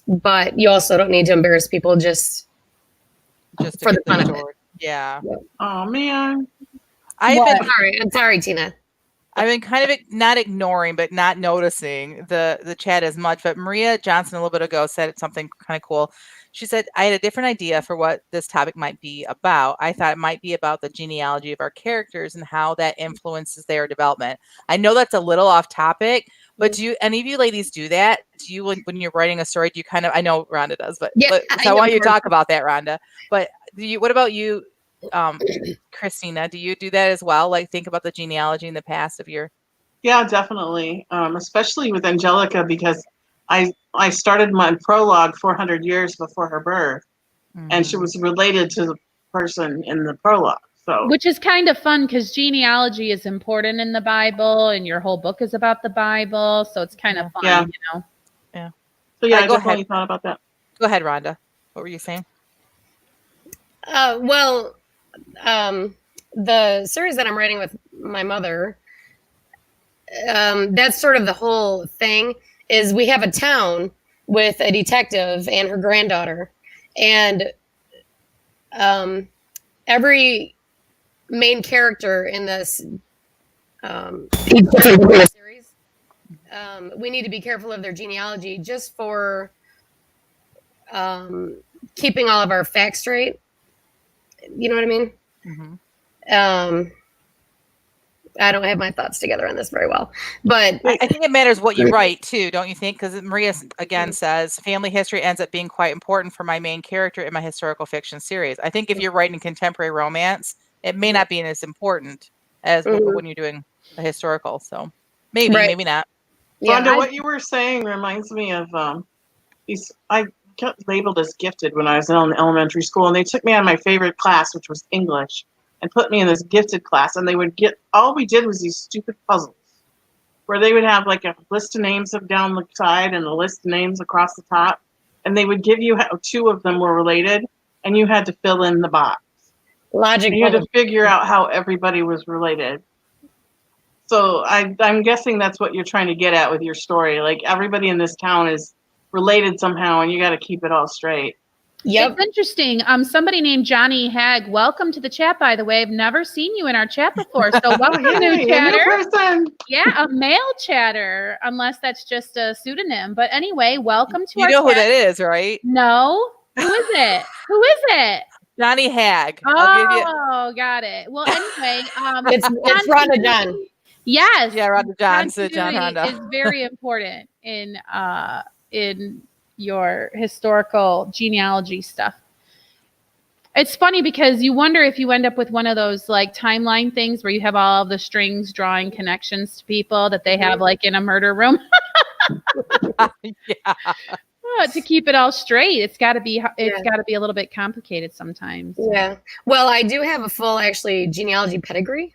But you also don't need to embarrass people just for the fun of it. Yeah. Oh man. I'm sorry, Tina. I've been kind of not ignoring, but not noticing the chat as much. But Maria Johnson a little bit ago said something kind of cool. She said, I had a different idea for what this topic might be about. I thought it might be about the genealogy of our characters and how that influences their development. I know that's a little off topic, but do any of you ladies do that? Do you, when you're writing a story, do you kind of, I know Rhonda does, but I want you to talk about that, Rhonda. But what about you, Christina, do you do that as well? Like think about the genealogy in the past of your. Yeah, definitely. Especially with Angelica, because I started my prologue 400 years before her birth, and she was related to the person in the prologue. So, Which is kind of fun because genealogy is important in the Bible, and your whole book is about the Bible, so it's kind of fun, Yeah. you know. Yeah. so yeah, I go definitely ahead. thought about that. Go ahead, Rhonda. What were you saying? Well, the series that I'm writing with my mother, that's sort of the whole thing. Is we have a town with a detective and her granddaughter, and every main character in this series, we need to be careful of their genealogy just for keeping all of our facts straight. You know what I mean? Mm-hmm. I don't have my thoughts together on this very well, but I think it matters what you write too, don't you think? Because Maria again says family history ends up being quite important for my main character in my historical fiction series. I think if you're writing contemporary romance, it may not be as important as when you're doing a historical. So maybe, Right. maybe not. Rhonda, what you were saying reminds me of I got labeled as gifted when I was in elementary school, and they took me out of my favorite class, which was English, and put me in this gifted class, and they would all we did was these stupid puzzles where they would have like a list of names up down the side and a list of names across the top, and they would give you how two of them were related, and you had to fill in the box. Logic. And you had to figure out how everybody was related. So I'm guessing that's what you're trying to get at with your story. Like everybody in this town is related somehow, and you got to keep it all straight. Yep. It's interesting. Somebody named Johnny Hag. Welcome to the chat, by the way. I've never seen you in our chat before. So welcome to new chatter. A new person. Yeah, a male chatter, unless that's just a pseudonym. But anyway, welcome to you our know chat. who that is, right? No. Who is it? Who is it? Johnny Hag. Oh, got it. Well, anyway, it's Rhonda Jen. Yes. Yeah, Rhonda John. Continuity John Honda is very important in your historical genealogy stuff. It's funny because you wonder if you end up with one of those like timeline things where you have all the strings drawing connections to people that they have like in a murder room. Yeah. To keep it all straight, it's got to be a little bit complicated sometimes. Yeah. Well, I do have a full actually genealogy pedigree.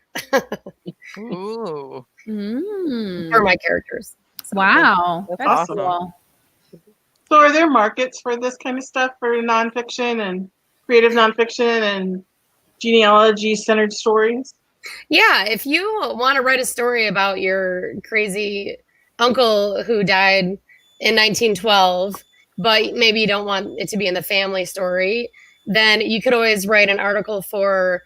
Ooh. For my characters. So, wow. That's awesome. Cool. So are there markets for this kind of stuff for nonfiction and creative nonfiction and genealogy-centered stories? Yeah, if you want to write a story about your crazy uncle who died in 1912, but maybe you don't want it to be in the family story, then you could always write an article for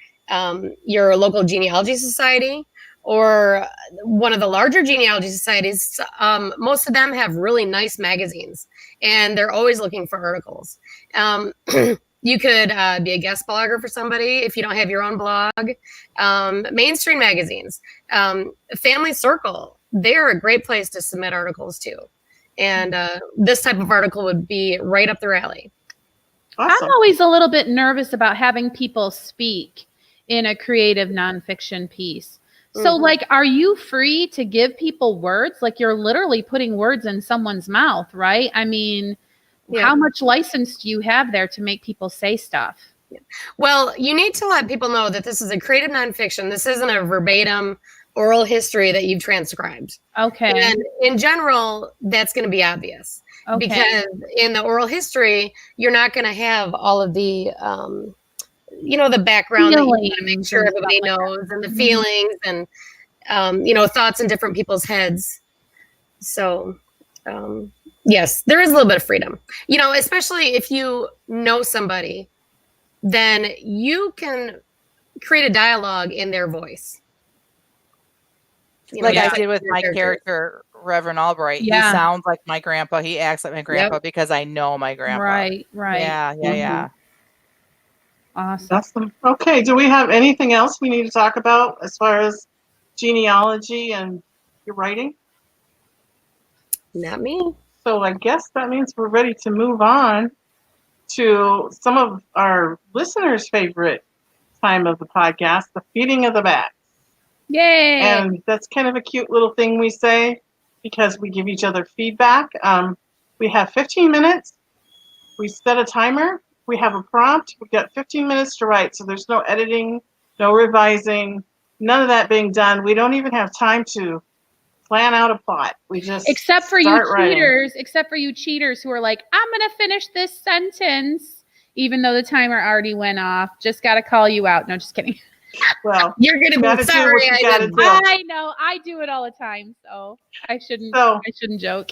your local genealogy society or one of the larger genealogy societies. Most of them have really nice magazines, and they're always looking for articles. You could be a guest blogger for somebody if you don't have your own blog. Mainstream magazines, Family Circle, they're a great place to submit articles to. And this type of article would be right up their alley. Awesome. I'm always a little bit nervous about having people speak in a creative nonfiction piece. So, like, are you free to give people words? Like, you're literally putting words in someone's mouth, right? I mean, how much license do you have there to make people say stuff? Well, you need to let people know that this is a creative nonfiction. This isn't a verbatim oral history that you've transcribed. Okay. And in general, that's going to be obvious. Okay. Because in the oral history, you're not going to have all of the, the background that you want to make sure everybody knows, and the feelings and, thoughts in different people's heads. So, yes, there is a little bit of freedom, especially if you know somebody, then you can create a dialogue in their voice. Like I did with my character, Reverend Albright. Yeah. He sounds like my grandpa. He acts like my grandpa because I know my grandpa. Right. Yeah. Awesome. Okay. Do we have anything else we need to talk about as far as genealogy and your writing? Not me. So I guess that means we're ready to move on to some of our listeners' favorite time of the podcast, the feeding of the bats. Yay! And that's kind of a cute little thing we say because we give each other feedback. We have 15 minutes. We set a timer. We have a prompt. We've got 15 minutes to write. So there's no editing, no revising, none of that being done. We don't even have time to plan out a plot. We just except for start you writing. cheaters who are like, I'm going to finish this sentence, even though the timer already went off. Just got to call you out. No, just kidding. Well, You're going to gotta be do sorry. what you I gotta did. do. I know. I do it all the time, so I shouldn't joke.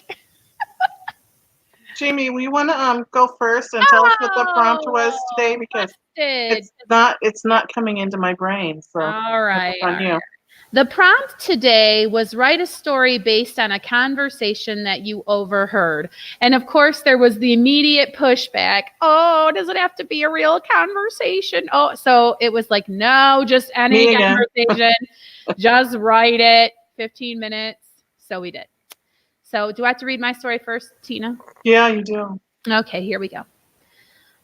Jamie, we want to go first and tell us what the prompt was today because it's not coming into my brain. So all right. on you. The prompt today was write a story based on a conversation that you overheard. And of course, there was the immediate pushback. Oh, does it have to be a real conversation? Oh, so it was like, no, just any conversation. Just write it. 15 minutes. So we did. So do I have to read my story first, Tina? Yeah, you do. Okay, here we go.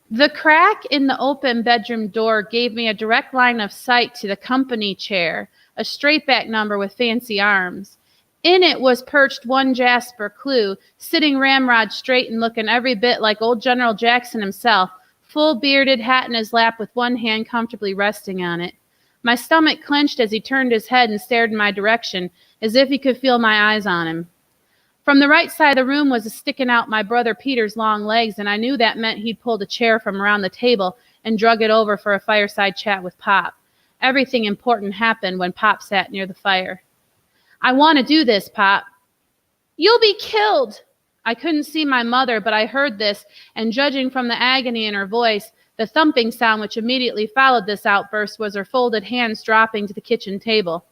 The crack in the open bedroom door gave me a direct line of sight to the company chair, a straight-back number with fancy arms. In it was perched one Jasper Clue, sitting ramrod straight and looking every bit like old General Jackson himself, full bearded, hat in his lap with one hand comfortably resting on it. My stomach clenched as he turned his head and stared in my direction, as if he could feel my eyes on him. From the right side of the room was sticking out my brother Peter's long legs, and I knew that meant he'd pulled a chair from around the table and drug it over for a fireside chat with Pop. Everything important happened when Pop sat near the fire. I want to do this, Pop. You'll be killed. I couldn't see my mother, but I heard this, and judging from the agony in her voice, the thumping sound which immediately followed this outburst was her folded hands dropping to the kitchen table.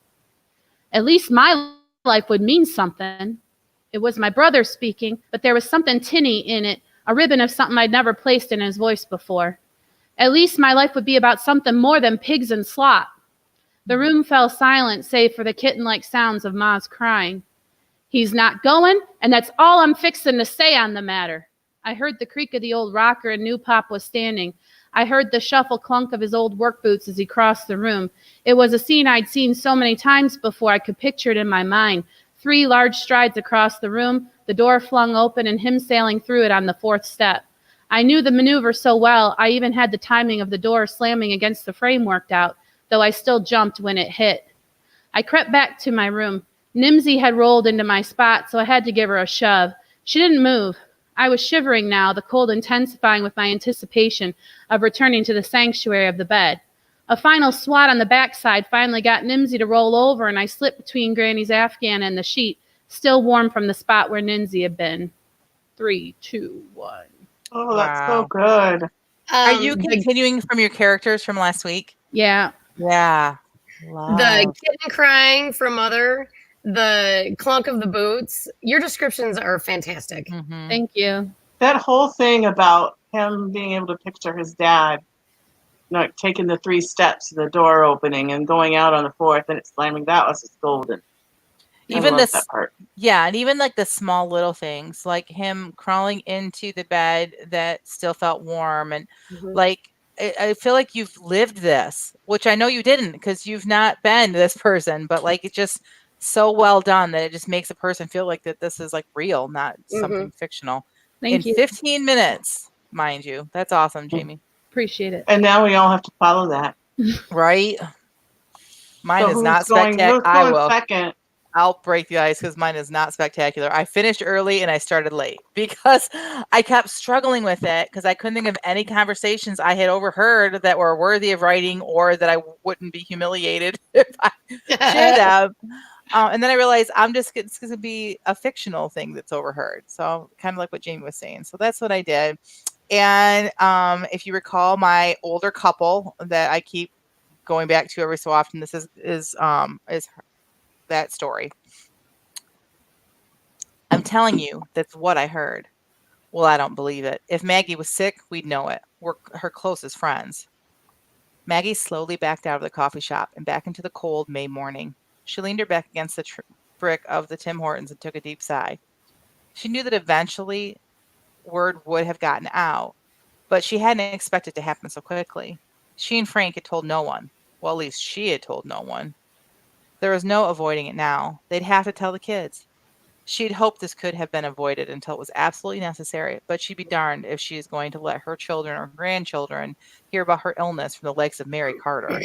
At least my life would mean something. It was my brother speaking, but there was something tinny in it, a ribbon of something I'd never placed in his voice before. At least my life would be about something more than pigs and slop. The room fell silent, save for the kitten-like sounds of Ma's crying. He's not going, and that's all I'm fixin' to say on the matter. I heard the creak of the old rocker and knew Pop was standing. I heard the shuffle clunk of his old work boots as he crossed the room. It was a scene I'd seen so many times before I could picture it in my mind. 3 large strides across the room, the door flung open, and him sailing through it on the 4th step. I knew the maneuver so well, I even had the timing of the door slamming against the frame worked out, though I still jumped when it hit. I crept back to my room. Nimsy had rolled into my spot, so I had to give her a shove. She didn't move. I was shivering now, the cold intensifying with my anticipation of returning to the sanctuary of the bed. A final swat on the backside finally got Nimsy to roll over, and I slipped between Granny's Afghan and the sheet, still warm from the spot where Nimsy had been. 3, 2, 1. Oh, that's so good. Are you continuing from your characters from last week? Yeah. Yeah. The kitten crying from Mother, the clunk of the boots. Your descriptions are fantastic. Mm-hmm. Thank you. That whole thing about him being able to picture his dad, like taking the 3 steps to the door opening and going out on the 4th and it slamming, that was just golden. Even this, that part. Yeah, and even like the small little things, like him crawling into the bed that still felt warm, and like I feel like you've lived this, which I know you didn't because you've not been this person, but like it's just so well done that it just makes a person feel like that this is like real, not something fictional. Thank you. 15 minutes, mind you. That's awesome, Jamie. Appreciate it. And now we all have to follow that. Right? Mine is not going spectacular. Second? I'll break the ice because mine is not spectacular. I finished early and I started late because I kept struggling with it because I couldn't think of any conversations I had overheard that were worthy of writing or that I wouldn't be humiliated if I shared them. And then I realized it's going to be a fictional thing that's overheard. So kind of like what Jamie was saying. So that's what I did. And if you recall, my older couple that I keep going back to every so often, this is that story. I'm telling you, that's what I heard. Well, I don't believe it. If Maggie was sick, we'd know it. We're her closest friends. Maggie slowly backed out of the coffee shop and back into the cold May morning. She leaned her back against the brick of the Tim Hortons and took a deep sigh. She knew that eventually word would have gotten out, but she hadn't expected it to happen so quickly. She and Frank had told no one. Well, at least she had told no one. There was no avoiding it now. They'd have to tell the kids. She'd hoped this could have been avoided until it was absolutely necessary, but she'd be darned if she is going to let her children or grandchildren hear about her illness from the likes of Mary Carter.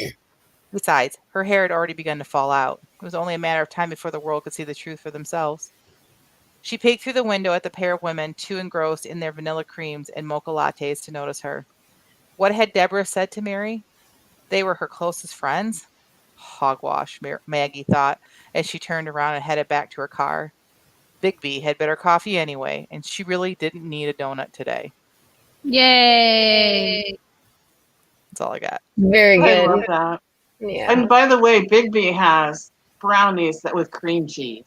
Besides, her hair had already begun to fall out. It was only a matter of time before the world could see the truth for themselves. She peeked through the window at the pair of women, too engrossed in their vanilla creams and mocha lattes to notice her. What had Deborah said to Mary? They were her closest friends? Hogwash, Maggie thought, as she turned around and headed back to her car. Bigby had better coffee anyway, and she really didn't need a donut today. Yay. That's all I got. Very I good. love that. Yeah. And by the way, Big B has brownies that with cream cheese.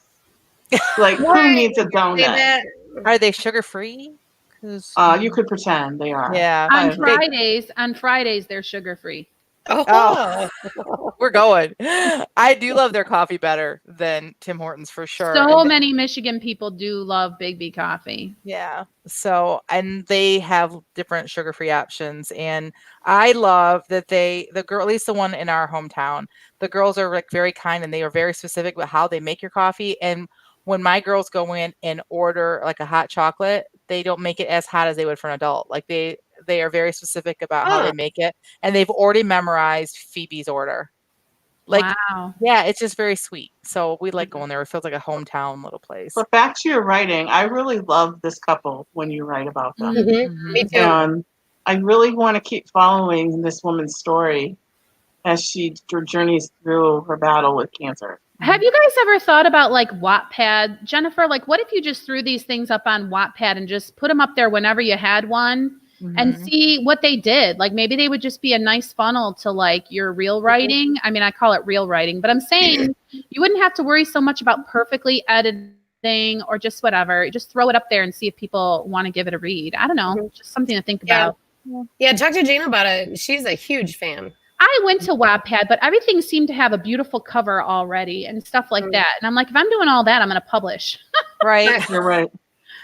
Like, who Right. needs a Say donut? that. Are they sugar-free? You could pretend they are. Yeah. On Hey, Fridays, they're sugar-free. Oh. we're going. I do love their coffee better than Tim Hortons for sure. So And many Michigan people do love Big B coffee. yeah. So, and they have different sugar-free options. And I love that the girl, at least the one in our hometown, the girls are like very kind and they are very specific with how they make your coffee. And when my girls go in and order like a hot chocolate, they don't make it as hot as they would for an adult. Like they are very specific about how they make it. And they've already memorized Phoebe's order. Like, wow. yeah, it's just very sweet. So we like going there. It feels like a hometown little place. But back to your writing, I really love this couple when you write about them. Mhm. Me too. And I really want to keep following this woman's story as she journeys through her battle with cancer. Have you guys ever thought about like Wattpad? Jennifer, like what if you just threw these things up on Wattpad and just put them up there whenever you had one and see what they did? Like maybe they would just be a nice funnel to like your real writing. I mean, I call it real writing, but I'm saying you wouldn't have to worry so much about perfectly editing or just whatever. Just throw it up there and see if people want to give it a read. I don't know, just something to think about. Yeah, talk to Jane about it. She's a huge fan. I went to Wattpad, but everything seemed to have a beautiful cover already and stuff like that. And I'm like, if I'm doing all that, I'm going to publish. Right. You're right.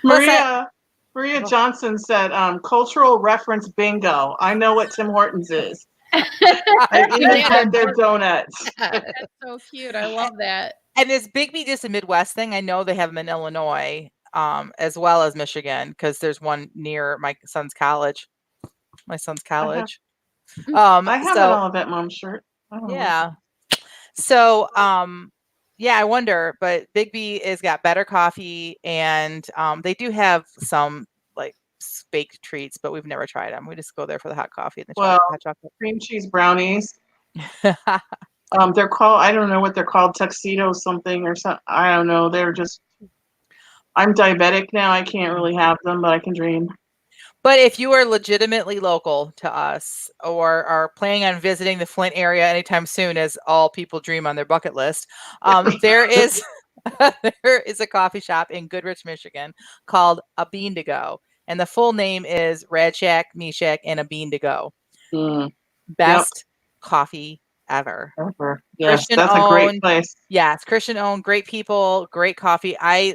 Maria Johnson said, cultural reference bingo. I know what Tim Hortons is. I even had their donuts. That's so cute. I love that. And is Big B just a Midwest thing? I know they have them in Illinois, as well as Michigan, because there's one near my son's college. My son's college. I have an All of It Mom shirt. Yeah. So, yeah, I wonder, but Big B has got better coffee, and they do have some like baked treats, but we've never tried them. We just go there for the hot coffee and the hot chocolate. Cream cheese brownies. They're called, I don't know what they're called, tuxedo something or something. I don't know. They're just, I'm diabetic now. I can't really have them, but I can dream. But if you are legitimately local to us or are planning on visiting the Flint area anytime soon, as all people dream on their bucket list, there is a coffee shop in Goodrich, Michigan called A Bean to Go. And the full name is Rad Shack, Me Shack, and A Bean to Go. Best coffee ever. Yes, that's a great place. Yeah, it's Christian owned, great people, great coffee. I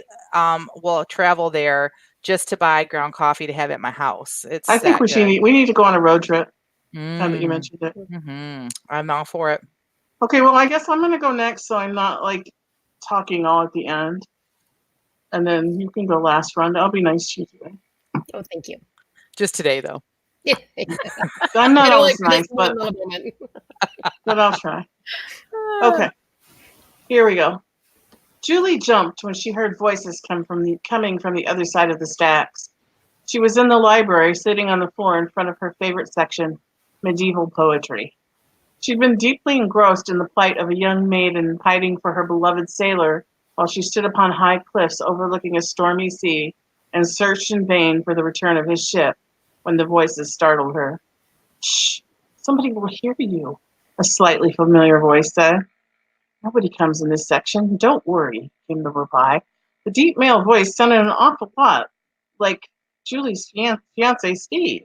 will travel there just to buy ground coffee to have at my house. I think we need to go on a road trip. Now that you mentioned it. I'm all for it. Okay, well, I guess I'm going to go next, so I'm not like talking all at the end. And then you can go last, Rhonda. I'll be nice to you today. Oh, thank you. Just today, though. Yeah, I'm not always nice, but I'll try. Okay, here we go. Julie jumped when she heard voices coming from the other side of the stacks. She was in the library, sitting on the floor in front of her favorite section, medieval poetry. She'd been deeply engrossed in the plight of a young maiden hiding for her beloved sailor while she stood upon high cliffs overlooking a stormy sea and searched in vain for the return of his ship when the voices startled her. Shh, somebody will hear you, a slightly familiar voice said. Nobody comes in this section. Don't worry, came the reply. The deep male voice sounded an awful lot like Julie's fiance, Steve.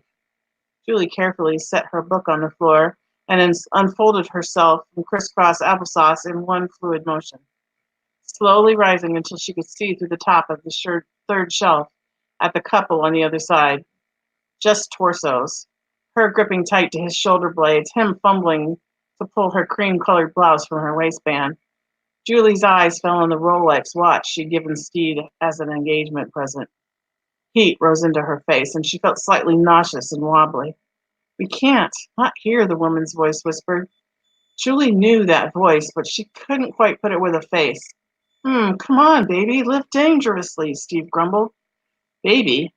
Julie carefully set her book on the floor and unfolded herself in crisscross applesauce in one fluid motion, slowly rising until she could see through the top of the third shelf at the couple on the other side. Just torsos. her gripping tight to his shoulder blades, him fumbling to pull her cream-colored blouse from her waistband. Julie's eyes fell on the Rolex watch she'd given Steve as an engagement present. Heat rose into her face, and she felt slightly nauseous and wobbly. "We can't. Not here," the woman's voice whispered. Julie knew that voice, but she couldn't quite put it with a face. Come on, baby. Live dangerously," Steve grumbled. Baby?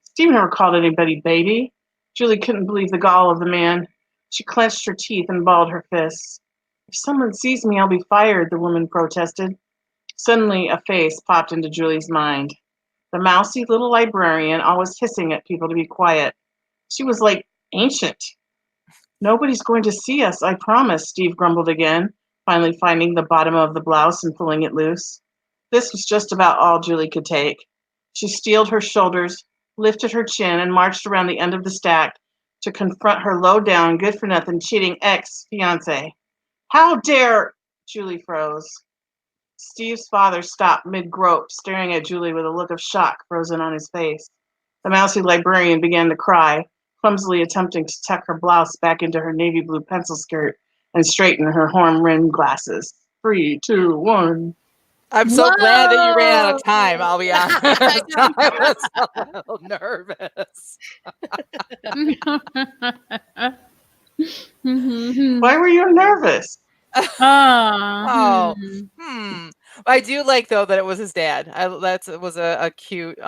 Steve never called anybody baby. Julie couldn't believe the gall of the man. She clenched her teeth and balled her fists. "If someone sees me, I'll be fired," the woman protested. Suddenly, a face popped into Julie's mind. The mousy little librarian, always hissing at people to be quiet. She was like ancient. "Nobody's going to see us, I promise," Steve grumbled again, finally finding the bottom of the blouse and pulling it loose. This was just about all Julie could take. She steeled her shoulders, lifted her chin, and marched around the end of the stack to confront her low-down, good-for-nothing, cheating ex-fiancé. "How dare—" Julie froze. Steve's father stopped mid-grope, staring at Julie with a look of shock frozen on his face. The mousy librarian began to cry, clumsily attempting to tuck her blouse back into her navy blue pencil skirt and straighten her horn-rimmed glasses. 3, 2, 1. I'm so glad that you ran out Whoa. of time, I'll be honest. I was a little nervous. Why were you nervous? Oh. I do like, though, that it was his dad. It was a cute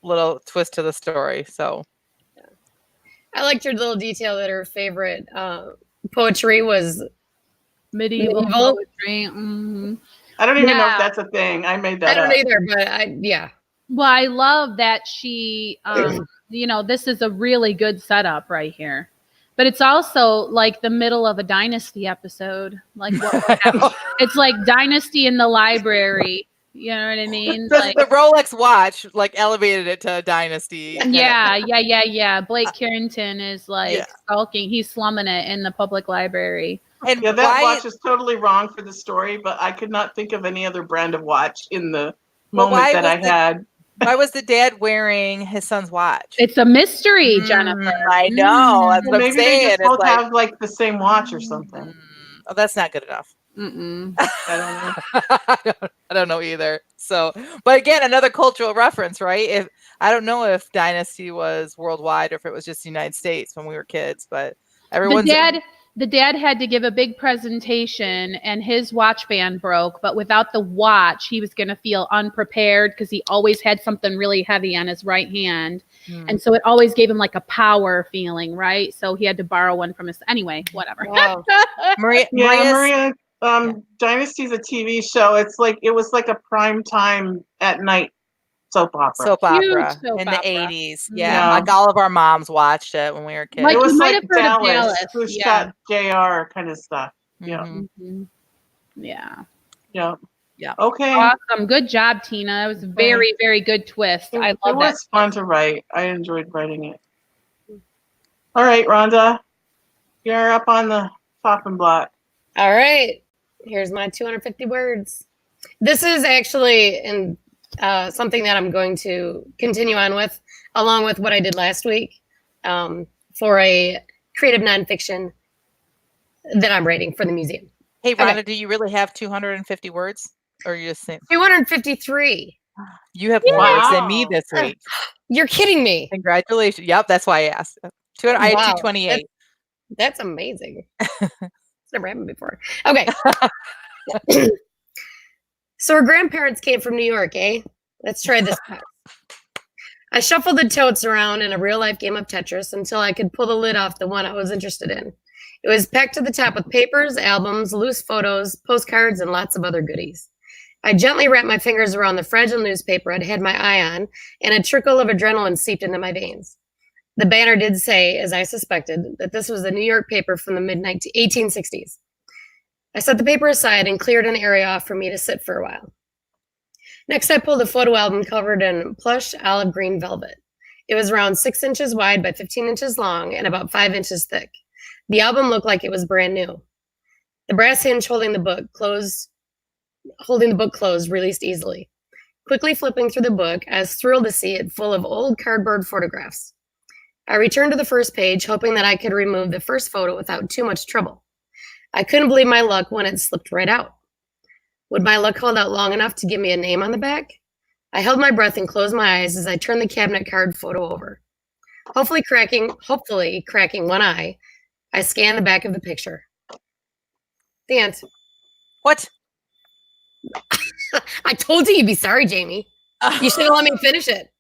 little twist to the story. So I liked your little detail that her favorite poetry was medieval poetry. I don't even know if that's a thing. I made that I don't up. either, but yeah. Well, I love that she, this is a really good setup right here. But it's also like the middle of a Dynasty episode. Like it's like Dynasty in the library. You know what I mean? The Rolex watch elevated it to Dynasty. Yeah. Blake Carrington is skulking. He's slumming it in the public library. And that watch is totally wrong for the story, but I could not think of any other brand of watch in the moment that I had. Why was the dad wearing his son's watch? It's a mystery, Jennifer. I know. That's what I'm maybe saying. they just both have the same watch or something. Oh, that's not good enough. I don't know. I don't know either. So, but again, another cultural reference, right? I don't know if Dynasty was worldwide or if it was just the United States when we were kids, but everyone's the dad had to give a big presentation and his watch band broke, but without the watch, he was going to feel unprepared because he always had something really heavy on his right hand. And so it always gave him a power feeling, right? So he had to borrow one from his, anyway, whatever. Wow. Maria, Dynasty's a TV show. It was like a prime time at night soap opera. In the 80s. Yeah. Like all of our moms watched it when we were kids. It was you might like have heard of Dallas. Who shot JR kind of stuff. Yeah. Yeah. Okay. Awesome. Good job, Tina. That was a very, very good twist. I love that. It was fun to write. I enjoyed writing it. All right, Rhonda. You're up on the chopping block. All right. Here's my 250 words. This is actually something that I'm going to continue on with, along with what I did last week for a creative nonfiction that I'm writing for the museum. Hey, Rhonda, do you really have 250 words? Or are you just saying 253? You have more words than me this week. You're kidding me. Congratulations. Yep, that's why I asked. I had 228. That's amazing. It's never happened before. Okay. So her grandparents came from New York, eh? Let's try this. I shuffled the totes around in a real-life game of Tetris until I could pull the lid off the one I was interested in. It was packed to the top with papers, albums, loose photos, postcards, and lots of other goodies. I gently wrapped my fingers around the fragile newspaper I'd had my eye on, and a trickle of adrenaline seeped into my veins. The banner did say, as I suspected, that this was a New York paper from the mid-1860s. I set the paper aside and cleared an area off for me to sit for a while. Next, I pulled a photo album covered in plush olive green velvet. It was around 6 inches wide by 15 inches long and about 5 inches thick. The album looked like it was brand new. The brass hinge holding the book closed, released easily. Quickly flipping through the book, I was thrilled to see it full of old cardboard photographs. I returned to the first page, hoping that I could remove the first photo without too much trouble. I couldn't believe my luck when it slipped right out. Would my luck hold out long enough to give me a name on the back? I held my breath and closed my eyes as I turned the cabinet card photo over. Hopefully cracking one eye, I scanned the back of the picture. The end. What? I told you you'd be sorry, Jamie. You should have let me finish it.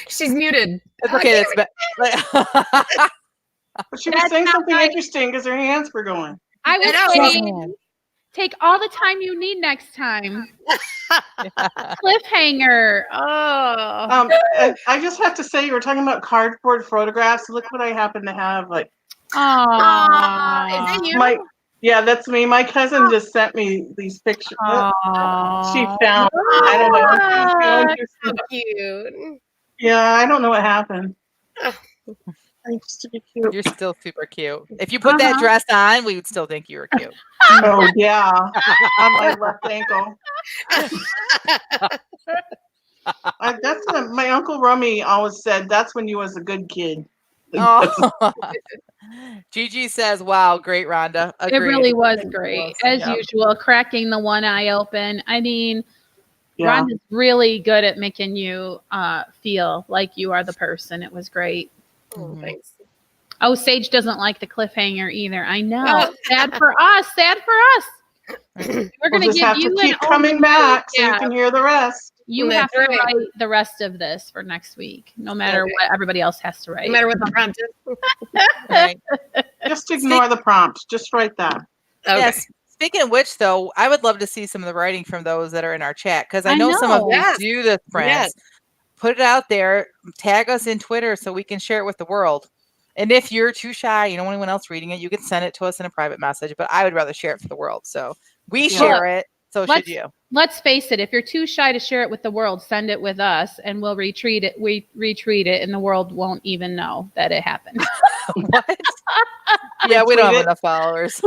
She's muted. It's okay. That's But she was saying something interesting because her hands were going. I was know. saying, take all the time you need next time. Cliffhanger. Oh. I just have to say, you were talking about cardboard photographs. Look what I happen to have. Like, Is that you? Yeah, that's me. My cousin just sent me these pictures. She found. I don't know. So cute. Yeah, I don't know what happened. I used to be cute. You're still super cute. If you put that dress on, we would still think you were cute. Oh yeah, on my left ankle. That's what my Uncle Rummy always said. That's when you was a good kid. Oh. Gigi says, "Wow, great, Rhonda." Agreed. It really was great, as usual. Cracking the one eye open. I mean, Rhonda's really good at making you feel like you are the person. It was great. Oh, thanks. Oh, Sage doesn't like the cliffhanger either. I know. Sad for us. Sad for us. We're going to give you keep coming back so you can hear the rest. You have to write the rest of this for next week, no matter what everybody else has to write. No matter what the prompt is. Right. Just ignore the prompt. Just write that. Okay. Yes. Speaking of which, though, I would love to see some of the writing from those that are in our chat, because I know some of you do this, friends. Yes. Put it out there. Tag us in Twitter so we can share it with the world. And if you're too shy, you don't want anyone else reading it, you can send it to us in a private message. But I would rather share it for the world. So we share it. So should you. Let's face it. If you're too shy to share it with the world, send it with us and we'll retweet it. We retweet it and the world won't even know that it happened. What? Yeah, we don't have enough followers.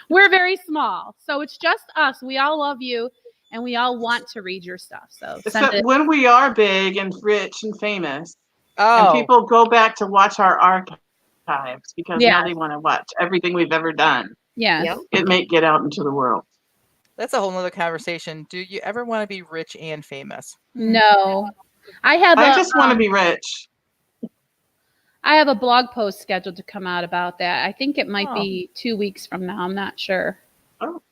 We're very small. So it's just us. We all love you and we all want to read your stuff. So except when we are big and rich and famous, and people go back to watch our archives because now they want to watch everything we've ever done. Yeah. It may get out into the world. That's a whole nother conversation. Do you ever want to be rich and famous? No. I just want to be rich. I have a blog post scheduled to come out about that. I think it might be 2 weeks from now. I'm not sure. Oh.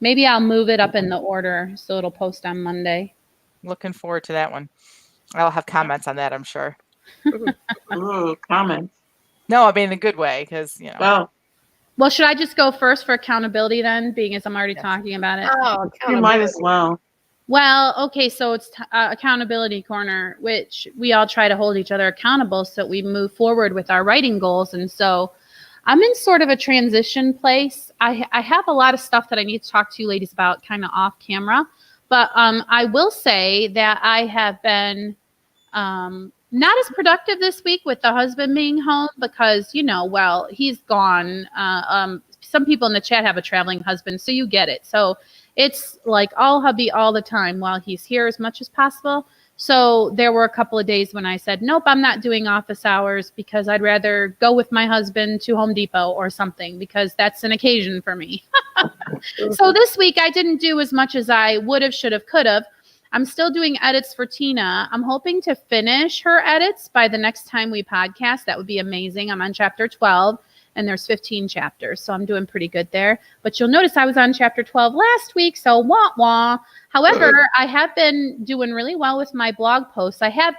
Maybe I'll move it up in the order so it'll post on Monday. Looking forward to that one. I'll have comments on that, I'm sure. Ooh, comments. No, I mean in a good way, because, you know. Oh. Well, should I just go first for accountability then, being as I'm already talking about it? Oh, you might as well. Well, okay, so it's accountability corner, which we all try to hold each other accountable so that we move forward with our writing goals. And so I'm in sort of a transition place. I have a lot of stuff that I need to talk to you ladies about kind of off camera. But I will say that I have been not as productive this week with the husband being home because, he's gone. Some people in the chat have a traveling husband, so you get it. So it's like all hubby all the time while he's here as much as possible. So there were a couple of days when I said, nope, I'm not doing office hours because I'd rather go with my husband to Home Depot or something because that's an occasion for me. So this week I didn't do as much as I would have, should have, could have. I'm still doing edits for Tina. I'm hoping to finish her edits by the next time we podcast. That would be amazing. I'm on chapter 12 and there's 15 chapters. So I'm doing pretty good there. But you'll notice I was on chapter 12 last week. So wah wah. However, I have been doing really well with my blog posts. I have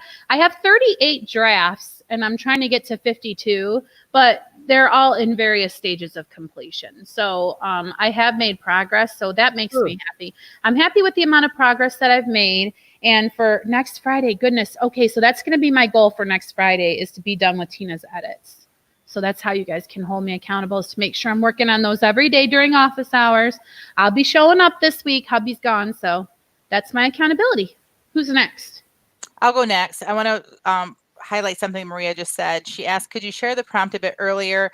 38 drafts and I'm trying to get to 52, but they're all in various stages of completion. So I have made progress. So that makes me happy. I'm happy with the amount of progress that I've made. And for next Friday, goodness. Okay, so that's going to be my goal for next Friday is to be done with Tina's edits. So that's how you guys can hold me accountable is to make sure I'm working on those every day during office hours. I'll be showing up this week. Hubby's gone. So that's my accountability. Who's next? I'll go next. I want to highlight something Maria just said. She asked, could you share the prompt a bit earlier?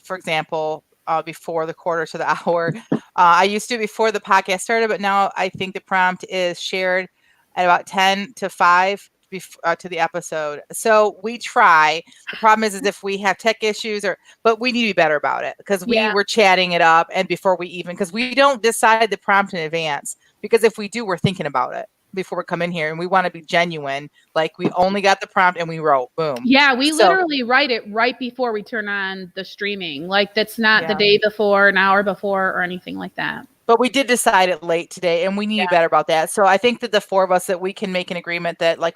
For example, before the quarter to the hour. I used to before the podcast started, but now I think the prompt is shared at about 10 to 5 to the episode. So we try. The problem is if we have tech issues but we need to be better about it because we were chatting it up and before because we don't decide the prompt in advance, because if we do, we're thinking about it before we come in here and we want to be genuine. Like we only got the prompt and we wrote, boom. Yeah, we literally write it right before we turn on the streaming. Like that's not the day before, an hour before, or anything like that. But we did decide it late today, and we need to be better about that. So I think that the four of us that we can make an agreement that, like,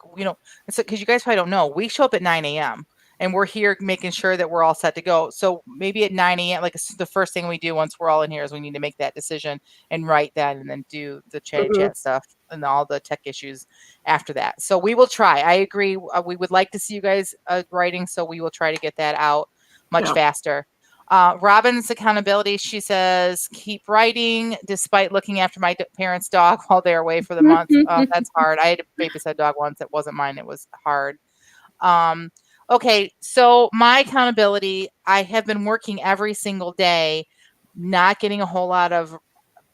because you guys probably don't know, we show up at 9 a.m. and we're here making sure that we're all set to go. So maybe at 9 a.m., like the first thing we do once we're all in here is we need to make that decision and write that and then do the chat stuff and all the tech issues after that. So we will try. I agree. We would like to see you guys writing, so we will try to get that out much faster. Robin's accountability, she says, keep writing despite looking after my parents' dog while they're away for the month. That's hard. I had to babysit a dog once. It wasn't mine. It was hard. Okay, so my accountability, I have been working every single day, not getting a whole lot of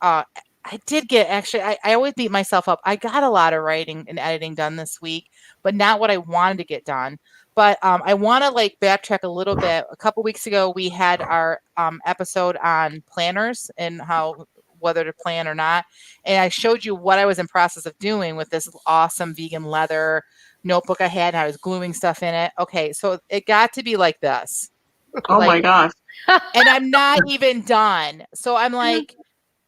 I did get, actually, I always beat myself up. I got a lot of writing and editing done this week, but not what I wanted to get done. But I want to backtrack a little bit. A couple weeks ago, we had our episode on planners and whether to plan or not. And I showed you what I was in process of doing with this awesome vegan leather notebook I had, and I was gluing stuff in it. Okay, so it got to be like this. Oh my gosh. And I'm not even done. So I'm like,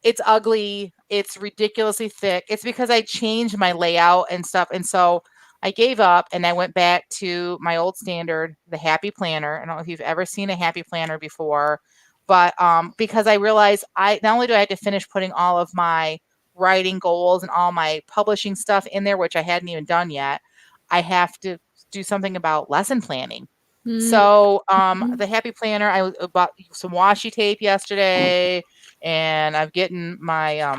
it's ugly. It's ridiculously thick. It's because I changed my layout and stuff. And so I gave up and I went back to my old standard, the Happy Planner. I don't know if you've ever seen a Happy Planner before, but because I realized not only do I have to finish putting all of my writing goals and all my publishing stuff in there, which I hadn't even done yet, I have to do something about lesson planning. So the Happy Planner, I bought some washi tape yesterday, and I've gotten my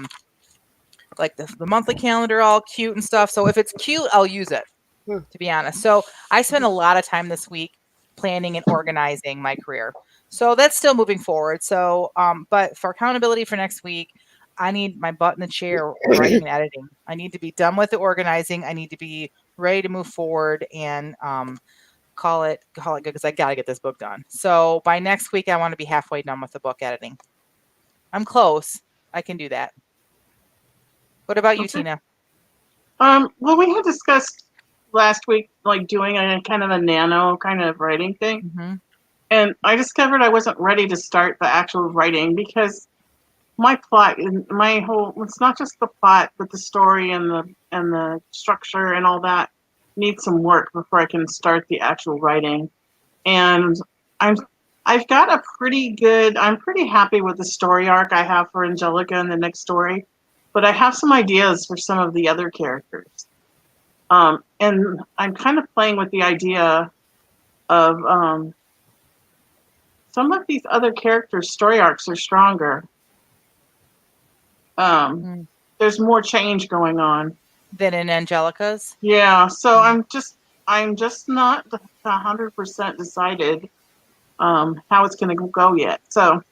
the monthly calendar all cute and stuff. So if it's cute, I'll use it, to be honest. So I spent a lot of time this week planning and organizing my career. So that's still moving forward. So but for accountability for next week, I need my butt in the chair writing and editing. I need to be done with the organizing. I need to be ready to move forward and call it good, because I got to get this book done. So by next week, I want to be halfway done with the book editing. I'm close. I can do that. What about you, Tina? Well, we had discussed last week, doing a kind of a nano kind of writing thing. Mm-hmm. And I discovered I wasn't ready to start the actual writing because my plot, it's not just the plot, but the story and the structure and all that needs some work before I can start the actual writing. And I've got I'm pretty happy with the story arc I have for Angelica in the next story, but I have some ideas for some of the other characters. And I'm kind of playing with the idea of some of these other characters' story arcs are stronger. There's more change going on Than in Angelica's? Yeah, so I'm just not 100% decided how it's going to go yet. So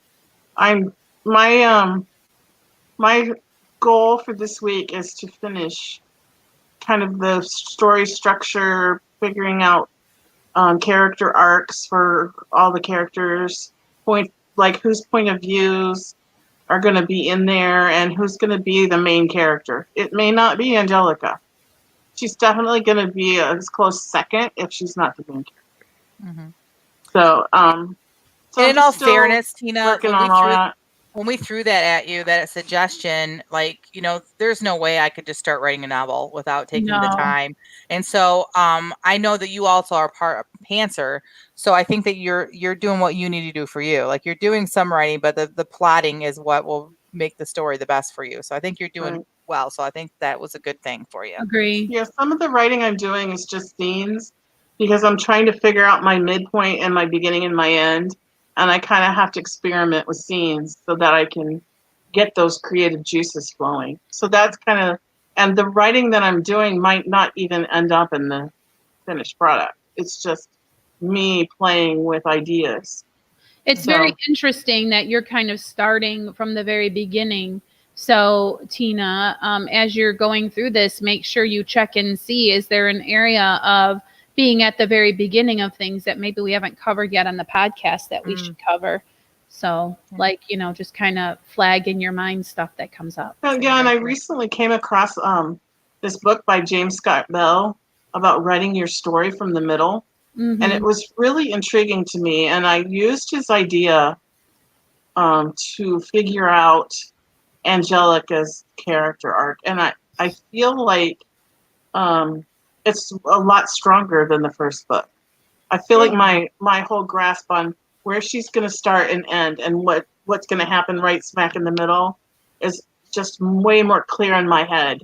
my goal for this week is to finish kind of the story structure, figuring out character arcs for all the characters, whose point of views are going to be in there and who's going to be the main character. It may not be Angelica. She's definitely going to be a close second if she's not the main character. Mm-hmm. So, and in all fairness, Tina, when we threw that at you, that suggestion, there's no way I could just start writing a novel without taking the time. And so I know that you also are part of Pantser. So I think that you're doing what you need to do for you. Like you're doing some writing, but the plotting is what will make the story the best for you. So I think you're doing well. So I think that was a good thing for you. Agree. Yeah, some of the writing I'm doing is just scenes because I'm trying to figure out my midpoint and my beginning and my end. And I kind of have to experiment with scenes so that I can get those creative juices flowing. So that's and the writing that I'm doing might not even end up in the finished product. It's just me playing with ideas. It's very interesting that you're kind of starting from the very beginning So, Tina, as you're going through this, make sure you check and see, is there an area of being at the very beginning of things that maybe we haven't covered yet on the podcast that we should cover? So, like, just kind of flag in your mind stuff that comes up. Yeah, and I recently came across this book by James Scott Bell about writing your story from the middle. Mm-hmm. And it was really intriguing to me. And I used his idea to figure out Angelica's character arc. And I feel like it's a lot stronger than the first book. I feel like my whole grasp on where she's going to start and end and what's going to happen right smack in the middle is just way more clear in my head.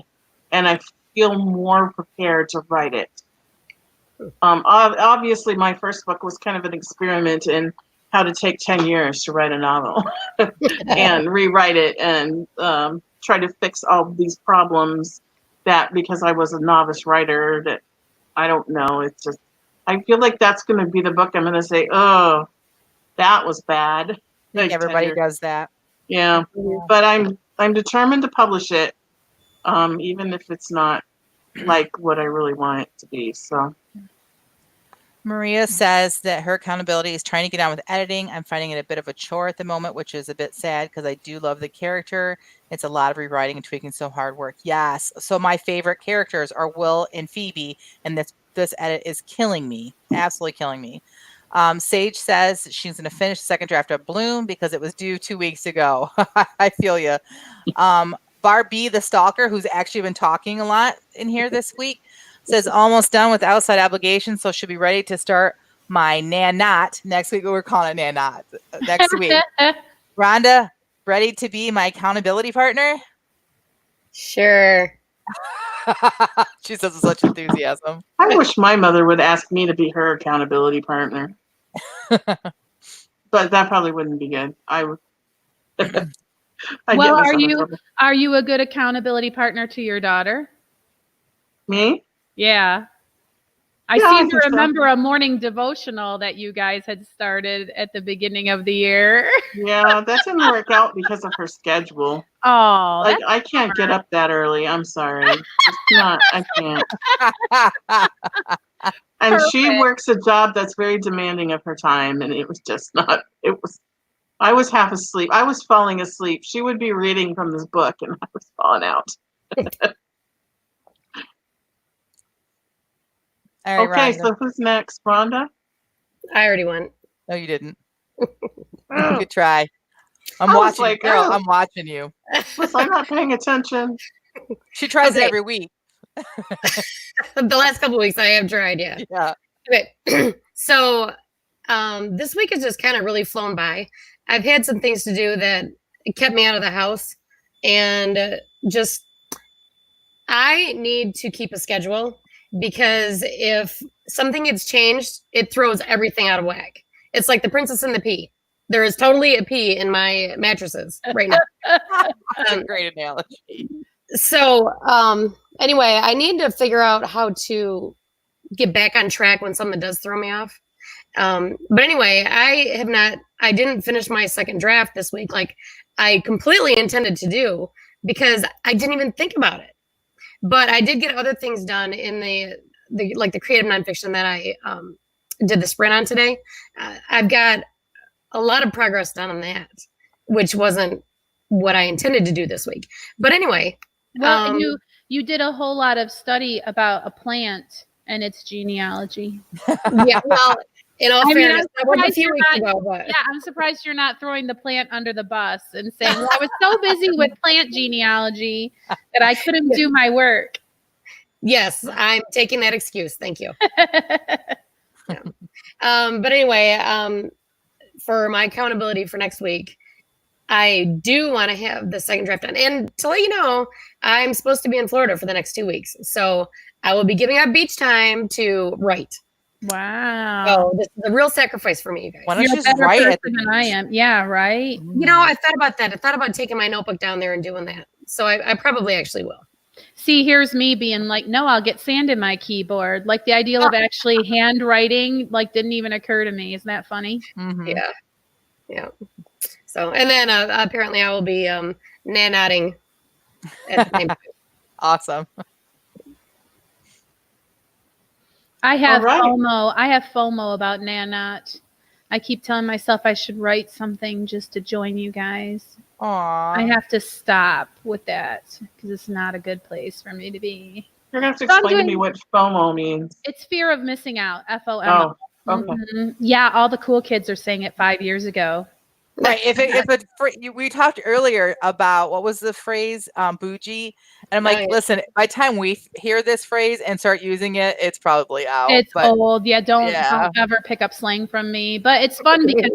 And I feel more prepared to write it. Obviously, my first book was kind of an experiment in how to take 10 years to write a novel and rewrite it and try to fix all these problems that because I was a novice writer that I don't know. It's just, I feel like that's going to be the book I'm going to say, oh, that was bad. I think everybody does that. Yeah. But I'm determined to publish it, even if it's not like what I really want it to be. So Maria says that her accountability is trying to get on with editing. I'm finding it a bit of a chore at the moment, which is a bit sad because I do love the character. It's a lot of rewriting and tweaking, so hard work. Yes. So my favorite characters are Will and Phoebe, and this edit is killing me, absolutely killing me. Sage says she's going to finish the second draft of Bloom because it was due 2 weeks ago. I feel you. Barbie the Stalker, who's actually been talking a lot in here this week, says almost done with Outside Obligations, so should be ready to start my Nanot next week. We're calling it Nanot next week. Rhonda, ready to be my accountability partner? Sure. She says with such enthusiasm. I wish my mother would ask me to be her accountability partner. But that probably wouldn't be good. I would. Well, are you a good accountability partner to your daughter? Me? Yeah. I seem to remember a morning devotional that you guys had started at the beginning of the year. Yeah, that didn't work out because of her schedule. Oh, I can't get up that early. I'm sorry. It's not. I can't. And Perfect. She works a job that's very demanding of her time, and it was just not. It was. I was half asleep. I was falling asleep. She would be reading from this book, and I was falling out. All right, Okay, Rhonda. so who's next? Rhonda? I already went. No, you didn't. Oh, Good try. I'm I was watching like, you, girl. oh. I'm watching you. was I not paying attention? She tries it Okay. every week. The last couple of weeks I have tried, yeah. Yeah. Okay. So this week has just kind of really flown by. I've had some things to do that kept me out of the house, and just I need to keep a schedule because if something gets changed, it throws everything out of whack. It's like the princess and the pea. There is totally a pea in my mattresses right now. That's a great analogy. So anyway, I need to figure out how to get back on track when something does throw me off. But anyway, I didn't finish my second draft this week like I completely intended to do because I didn't even think about it. But I did get other things done in the creative nonfiction that I did the sprint on today. I've got a lot of progress done on that, which wasn't what I intended to do this week. But anyway. Well, you did a whole lot of study about a plant and its genealogy. Yeah, well, in all fairness, that was a few weeks ago. But. Yeah, I'm surprised you're not throwing the plant under the bus and saying, well, I was so busy with plant genealogy that I couldn't do my work. Yes, I'm taking that excuse. Thank you. Yeah. But anyway, for my accountability for next week, I do want to have the second draft done. And to let you know, I'm supposed to be in Florida for the next 2 weeks. So I will be giving up beach time to write. Wow. So this is a real sacrifice for me, you guys. Why don't you You're a just better write person at the than I beach? am. Yeah, right. You know, I thought about that. I thought about taking my notebook down there and doing that. So I probably actually will. See, here's me being like, no, I'll get sand in my keyboard. Like the idea of actually handwriting, like didn't even occur to me. Isn't that funny? Mhm. Yeah. Yeah. So, and then apparently I will be nanotting at the same time. Awesome. I have All right. FOMO. I have FOMO about Nanot. I keep telling myself I should write something just to join you guys. Aw. I have to stop with that because it's not a good place for me to be. You're gonna have to So I'm explain to me doing- what FOMO means. It's fear of missing out. FOMO. Oh, okay. Yeah, all the cool kids are saying it 5 years ago. Right. We talked earlier about what was the phrase, bougie, and I'm like, Oh, yeah. listen, by the time we hear this phrase and start using it, it's probably out. It's but old. Yeah, don't Yeah. ever pick up slang from me. But it's fun because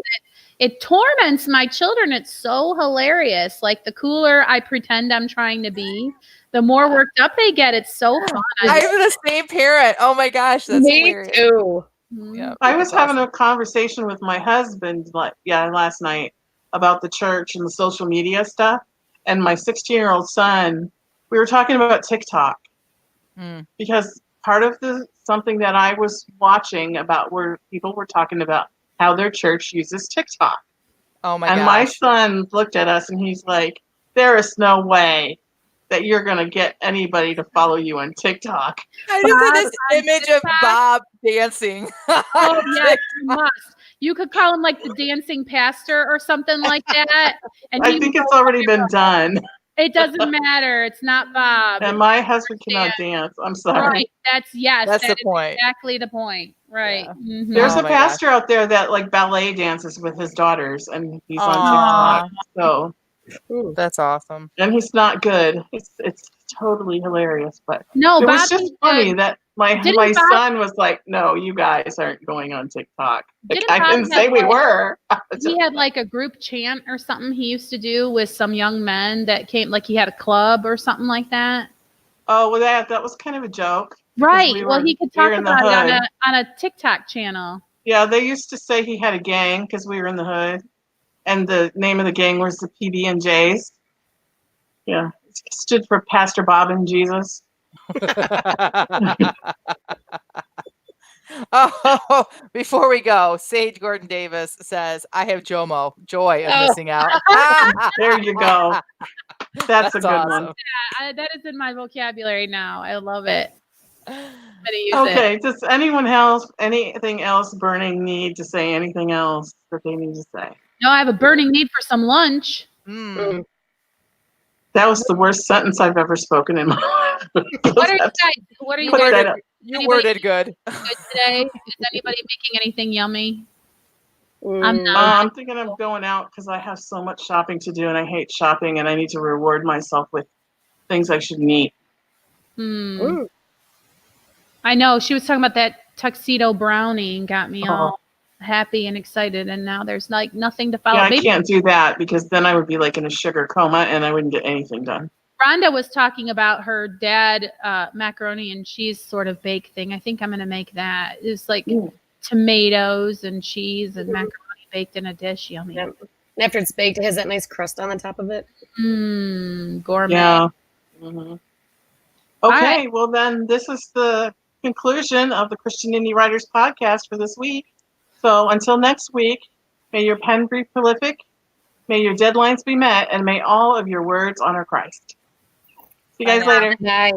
it torments my children. It's so hilarious. Like the cooler I pretend I'm trying to be, the more worked up they get. It's so fun. I'm the same parent. Oh my gosh, that's Me hilarious. too. Mhm. Yeah, I was that's having awesome. a conversation with my husband last night about the church and the social media stuff. And my 16-year-old son, we were talking about TikTok Mm. because part of something that I was watching about where people were talking about how their church uses TikTok. Oh my And my gosh. son looked at us and he's like, there is no way that you're going to get anybody to follow you on TikTok. I just Bob had this on image of TikTok? Bob dancing. Oh yes, you must. You could call him like the dancing pastor or something like that. And I he think would it's go already been viral. done. It doesn't matter. It's not Bob. And my husband cannot dance. I'm sorry. Right. That's That's the that is point. exactly the point. Right. Yeah. Mhm. There's Oh a my pastor out there that like ballet dances with his daughters and he's on Aw. TikTok. So, Ooh. That's awesome. and he's not good. It's totally hilarious, but No, it was Bob just needs funny to- that my Didn't Bob- son was like, "No, you guys aren't going on TikTok." Like, Didn't I Bob didn't have, say we like- were. he had like a group chant or something he used to do with some young men that came, like he had a club or something like that. Oh, well, that was kind of a joke. because Right. we well, were he could here talk in the about it hood. on a TikTok channel. Yeah, they used to say he had a gang because we were in the hood, and the name of the gang was the PB&Js. Yeah, it stood for Pastor Bob and Jesus. Oh, before we go, Sage Gordon Davis says, I have JOMO, joy of Oh. missing out. There you go. That's a good awesome. one. That is in my vocabulary now. I love it. I'm gonna use it. Okay, does anything else burning need to say anything else that they need to say? No, I have a burning need for some lunch. Mm. That was the worst sentence I've ever spoken in my life. What are you guys? What are you Put guys that doing up. You Anybody- worded good. good today? Is anybody making anything yummy? I'm Mm. not. I'm thinking of going out because I have so much shopping to do and I hate shopping and I need to reward myself with things I shouldn't eat. Ooh. I know she was talking about that tuxedo brownie and got me Oh. all happy and excited, and now there's like nothing to follow. Yeah, I Maybe can't do that because then I would be like in a sugar coma and I wouldn't get anything done. Rhonda was talking about her dad macaroni and cheese sort of bake thing. I think I'm gonna make that. It's like Ooh. tomatoes and cheese and macaroni baked in a dish. Yummy. Yeah. And after it's baked, it has that nice crust on the top of it. Gourmet. Yeah. Mhm. Okay, right. well then this is the conclusion of the Christian Indie Writers podcast for this week. So until next week, may your pen be prolific, may your deadlines be met, and may all of your words honor Christ. See you guys Bye now. later. Bye.